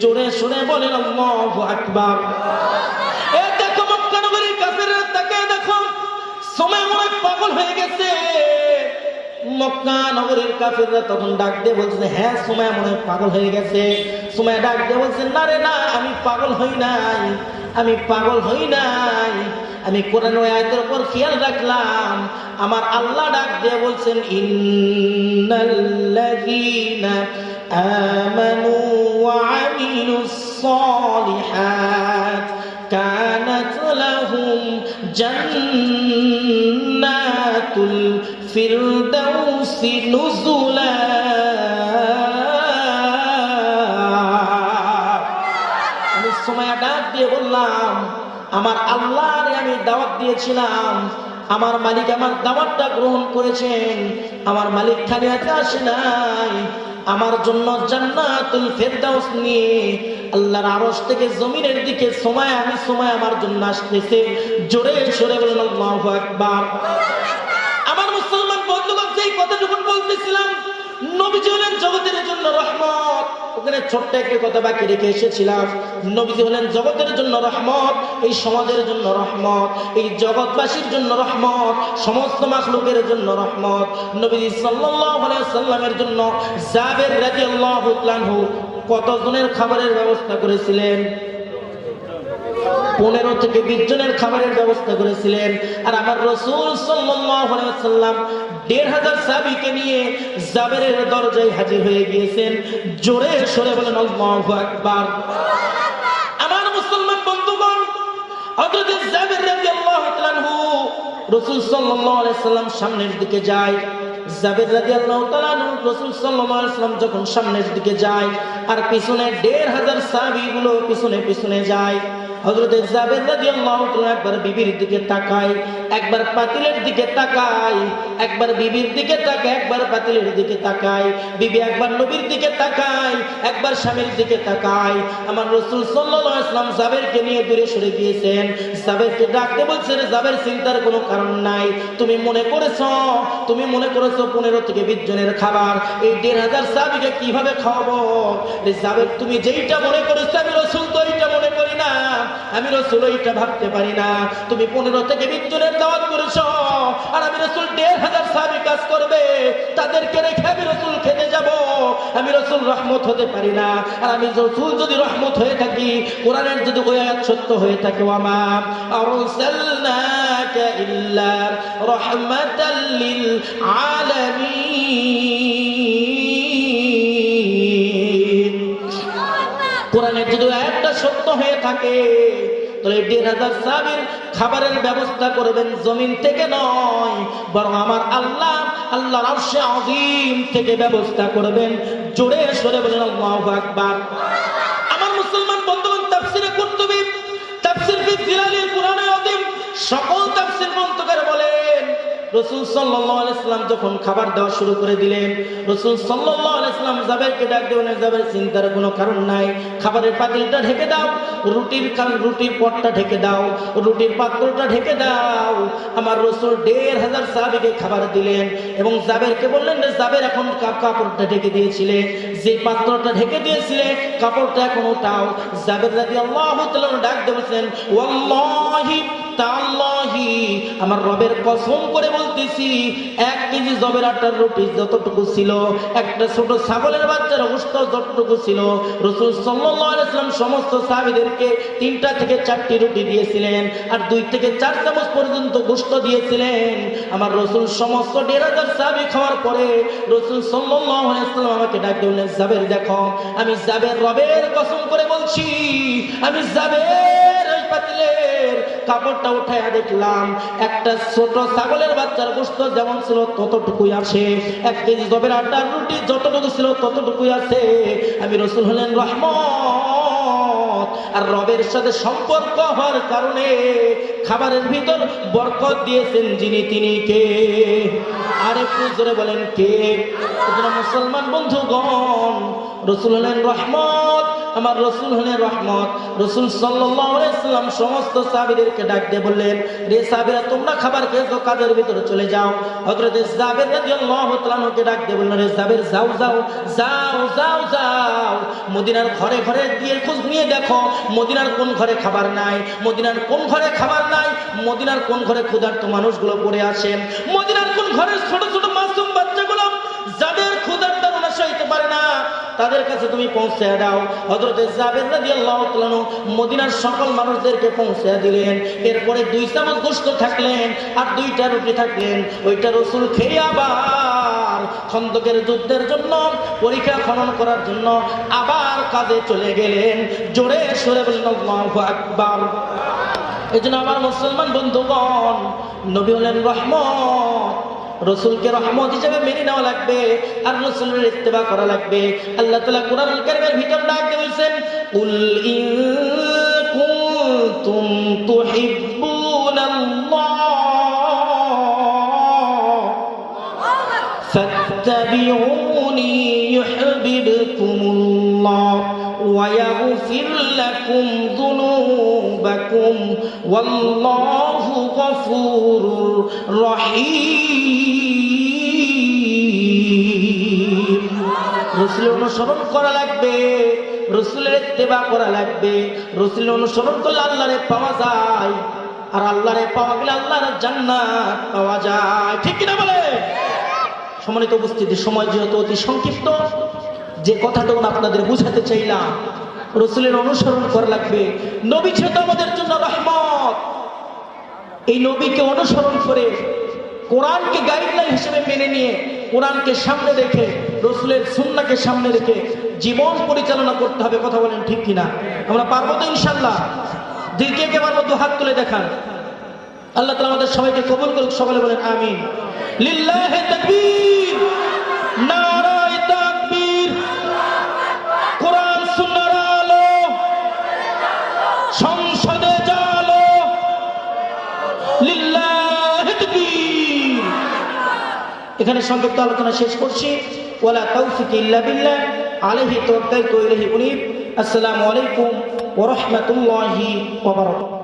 জোরে শুনে বলেন আল্লাহু আকবার। এ দেখো মক্কা নগরীর কাফেররা তাকায় দেখো, সুমাইয়া মনে হয় পাগল হয়ে গেছে। মক্কা নগরীর কাফেররা তখন ডাক দিয়ে বলছে, হ্যাঁ সুমাইয়া মনে হয় পাগল হয়ে গেছে। সুমাইয়া ডাক দিয়ে বলছে, না রে না, আমি পাগল হই নাই, আমি পাগল হই নাই, আমি কোরআনের আয়াতের উপর খেয়াল রাখলাম। আমার আল্লাহ ডাক দিয়ে বলছেন, ইন্নাল্লাযীনা আমানু ওয়া আমিলুস সালিহাত কানাত লাহুম জান্নাতুল ফিরদাউসি নুজুলা। আমি সুমাইয়া ডাক দিয়ে বললাম, আমার আল্লাহরে আমি দাওয়াত দিয়েছিলাম, আমার মালিক আমার দাওয়াতটা গ্রহণ করেছেন, আমার মালিক খালি হাতে আসে নাই, আমার জন্য জান্নাতুল ফেরদাউস নিয়ে আল্লাহর আরশ থেকে জমিনের দিকে সুমাইয়া, আমি সুমাইয়া আমার জন্য আসতেছে। জোরে সরে বলেন আল্লাহু আকবার। আমার মুসলমান বন্ধুগণ, যেই কথাটুকু বলতেছিলাম, নবীজি হলেন জগতের জন্য রহমত। ওখানে ছোট্ট একটা কথা বাকি রেখে এসেছিলাম, নবীজি হলেন জগতের জন্য রহমত, এই সমাজের জন্য রহমত, এই জগৎবাসীর জন্য রহমত, সমস্ত মাখলুকের জন্য রহমত। নবীজি সাল্লাল্লাহু আলাইহি সাল্লামের জন্য জাবের রাদিয়াল্লাহু তাআলা আনহু কতজনের খাবারের ব্যবস্থা করেছিলেন? 15 থেকে 20 জনের খাবারের ব্যবস্থা করেছিলেন। আর আমার রাসূল সাল্লাল্লাহু আলাইহি ওয়াসাল্লাম 1500 সাহাবীকে নিয়ে জাবেরের দরজায় হাজির হয়ে গিয়েছেন। জোরে সরে বলেন আল্লাহু আকবার। আমার মুসলমান বন্ধুগণ, হযরত জাবের রাদিয়াল্লাহু তাআলা আনহু রাসূল সাল্লাল্লাহু আলাইহি ওয়াসাল্লাম সামনের দিকে যায়। জাবের রাদিয়াল্লাহু তাআলা আনহু রাসূল সাল্লাল্লাহু আলাইহি ওয়াসাল্লাম যখন সামনের দিকে যায় আর পিছনে 1500 সাহাবীগুলো পিছনে পিছনে যায়, হযরত জাবের রাদিয়াল্লাহু তাআলা একবার বিবির দিকে তাকায়, একবার পাতিলের দিকে তাকায়, একবার বিবির দিকে তাকায়, একবার পাতিলের দিকে তাকায়। বিবি একবার নবীর দিকে তাকায়, একবার স্বামীর দিকে তাকায়। আমার রাসূল সাল্লাল্লাহু আলাইহি ওয়াসাল্লাম জাবেরকে নিয়ে দূরে সরে গিয়েছেন। জাবেরকে ডাকতে বলছেন, জাবের চিন্তার কোনো কারণ নাই, তুমি মনে করেছো 15 থেকে 20 জনের খাবার এই 1500 সাহাবীকে কিভাবে খাওয়াবো? জাবের, তুমি যেইটা মনে করেছো আমি রাসূল তো এইটা মনে করি না, আমি রাসূল এইটা ভাবতে পারি না। তুমি 15 থেকে 20 জনের দাওয়াত করেছো, আর আমি রাসূল 1500 সাহাবী কাজ করবে, তাদেরকে রেখে আমি রাসূল খেতে যাব? আমি রাসূল রহমত হতে পারি না। আর আমি রাসূল যদি রহমত হয়ে থাকি, কোরআনের যদি ওই আয়াত সত্য হয়ে থাকে, ওয়ামা আরসালনাকা ইল্লা রাহমাতাল লিল আলামিন, কোরআনের যদি আয়াতটা সত্য হয়ে থাকে, তাহলে 1500 সাহাবীর খাবারের ব্যবস্থা করবেন জমিন থেকে নয়, বরং আমার আল্লাহ আল্লাহর আরশে আযীম থেকে ব্যবস্থা করবেন। জোরে সরে বলেন আল্লাহু আকবার। আমার মুসলমান বন্ধুগণ, তাফসীরে কুরতুবী, তাফসীর ফি জিলালিল কুরআনিল আযীম, সকল তাফসীর গ্রন্থকার বলেন, রাসূল সাল্লাল্লাহু আলাইহি সাল্লাম যখন খাবার দেওয়া শুরু করে দিলেন, রাসূল সাল্লাল্লাহু আলাইহি সাল্লাম জাবেরকে ডাক দিয়ে বলেন, জাবের, চিন্তার কোনো কারণ নাই, খাবারের পাতিলটা ঢেকে দাও, রুটির পটটা ঢেকে দাও, রুটির পাত্রটা ঢেকে দাও। আমার রাসূল 1500 সাহাবীকে খাবার দিলেন এবং জাবেরকে বললেন, জাবের, এখন কাপড়টা ঢেকে দিয়েছিলে, যে পাত্রটা ঢেকে দিয়েছিলে, কাপড়টা এখন উঠাও। জাবের রাদিয়াল্লাহু তাআলা ডাক দিয়ে বলেন, ওয়াল্লাহি তাআল্লাহি, আমার রবের কসম করে বলতেছি, 1 কেজি জবের আটার রুটি যতটুকু ছিল, একটা ছোট ছাগলের বাচ্চার গোশত যতটুকু ছিল, রাসূল সাল্লাল্লাহু আলাইহি ওয়াসাল্লাম সমস্ত সাহাবীদেরকে 3টা থেকে 4টি রুটি দিয়েছিলেন আর 2 থেকে 4 চামচ পর্যন্ত গোশত দিয়েছিলেন। আমার রাসূল সমস্ত 1500 সাহাবী খাওয়ার পরে রাসূল সাল্লাল্লাহু আলাইহি ওয়াসাল্লাম আমাকে ডাক দিয়ে বললেন, জাবের, দেখো, আমি জাবের রবের কসম করে বলছি, আমি জাবের ওই পাতিলের কাপড়টা উঠায়া দেখলাম, একটা ছোট ছাগলের বাচ্চার গোশত যেমন ছিল ততটুকুই আছে, 1 কেজি জবের আটার রুটি যতটুকু ছিল ততটুকুই আছে। আমি রাসূল হলেন রহমত, আর রবের সাথে সম্পর্ক হওয়ার কারণে খাবারের ভিতর বরকত দিয়েছেন যিনি, তিনি কে? আর একটু জোরে বলেন, কে? মুসলমান বন্ধুগণ, রাসূল হলেন রহমত, আমার রাসূল হলেন রহমত। রাসূল সাল্লাল্লাহু আলাইহি ওয়াসাল্লাম সমস্ত সাহাবীদেরকে ডাক দিয়ে বললেন, রে সাহাবীরা, তোমরা খাবার খেয়েছো, কাজের ভিতরে চলে যাও। হযরত জাবের রাদিয়াল্লাহু তাআলা কে ডাক দিয়ে বললেন, রে জাবের, যাও যাও যাও যাও যাও, মদিনার ঘরে ঘরে গিয়ে খোঁজ নিয়ে দেখো, মদিনার কোন ঘরে খাবার নাই, মদিনার কোন ঘরে খাবার নাই, মদিনার কোন ঘরে ক্ষুধার্ত মানুষগুলো পড়ে আছেন, মদিনার কোন ঘরের ছোট ছোট মাসুম বাচ্চাগুলো যাদের ক্ষুধার তাড়না সইতে পারে না, তাদের কাছে তুমি পৌঁছে দাও। হযরত জাবের রাদিয়াল্লাহু তাআলা মদিনার সকল মানুষদেরকে পৌঁছে দিলেন। এরপরে 2 চামচ গোশত থাকলেন আর 2টা রুটি থাকলেন, ওইটা রাসূল খেয়ে আবার খন্দকের যুদ্ধের জন্য, পরীক্ষা খনন করার জন্য আবার কাজে চলে গেলেন। জোরে সরে বলেন আল্লাহু আকবার। এজন্য আমার মুসলমান বন্ধুগণ, নবী হলেন রহমত, রসুলকে রহমত হিসেবে মেনে নেওয়া লাগবে আর রসুলের ইত্তেবা করা লাগবে। আল্লাহ তাআলা কোরআনুল কারীমের ভিতর ডাক দিয়ে বলেন, কুল ইন কুনতুম তুহিব্বুনাল্লাহ ফাত্তাবিউনি ইউহিব্বুকুমুল্লাহ ওয়া ইয়াগফির লাকুম যুনুবাকুম ওয়াল্লাহু গফুরুর রহিম। রাসূলের অনুসরণ করা লাগবে, রাসূলের ইত্তেবা করা লাগবে। রাসূলের অনুসরণ করলে আল্লাহরে পাওয়া যায়, আর আল্লাহরে পাওয়া গেলে আল্লাহর জান্নাত পাওয়া যায়। ঠিক কিনা বলে? সম্মানিত উপস্থিতি, সময় যেহেতু অতি সংক্ষিপ্ত, যে কথাটা আপনাদের বুঝাতে চাইলাম, রাসূলের অনুসরণ করা লাগবে। নবী যেহেতু আমাদের জন্য রহমত, এই নবীকে অনুসরণ করে কোরআনকে গাইডলাইন হিসেবে মেনে নিয়ে, কোরআনকে সামনে রেখে, রাসূলের সুন্নাহকে সামনে রেখে জীবন পরিচালনা করতে হবে। কথা বলেন ঠিক কিনা? আমরা পারবো তো ইনশাআল্লাহ? দিকে একেবার মধ্যে হাত তুলে দেখান। আল্লাহ তাআলা আমাদের সবাইকে কবুল করুক। সকলে বলেন আমিন। লিল্লাহি তাকবীর, নারায়ে তাকবীর। কোরআন সুন্নাহর আলো, সংসদে জালো। লিল্লাহি তাকবীর। এখানে সংক্ষিপ্ত আলোচনা শেষ করছি। ওয়ালা তাওফিক ইল্লা বিল্লাহ, আলাইহি তাওয়াক্কালতু ওয়া ইলাইহি উনীব। আসসালামু আলাইকুম ওয়া রাহমাতুল্লাহি ওয়া বারাকাতুহু।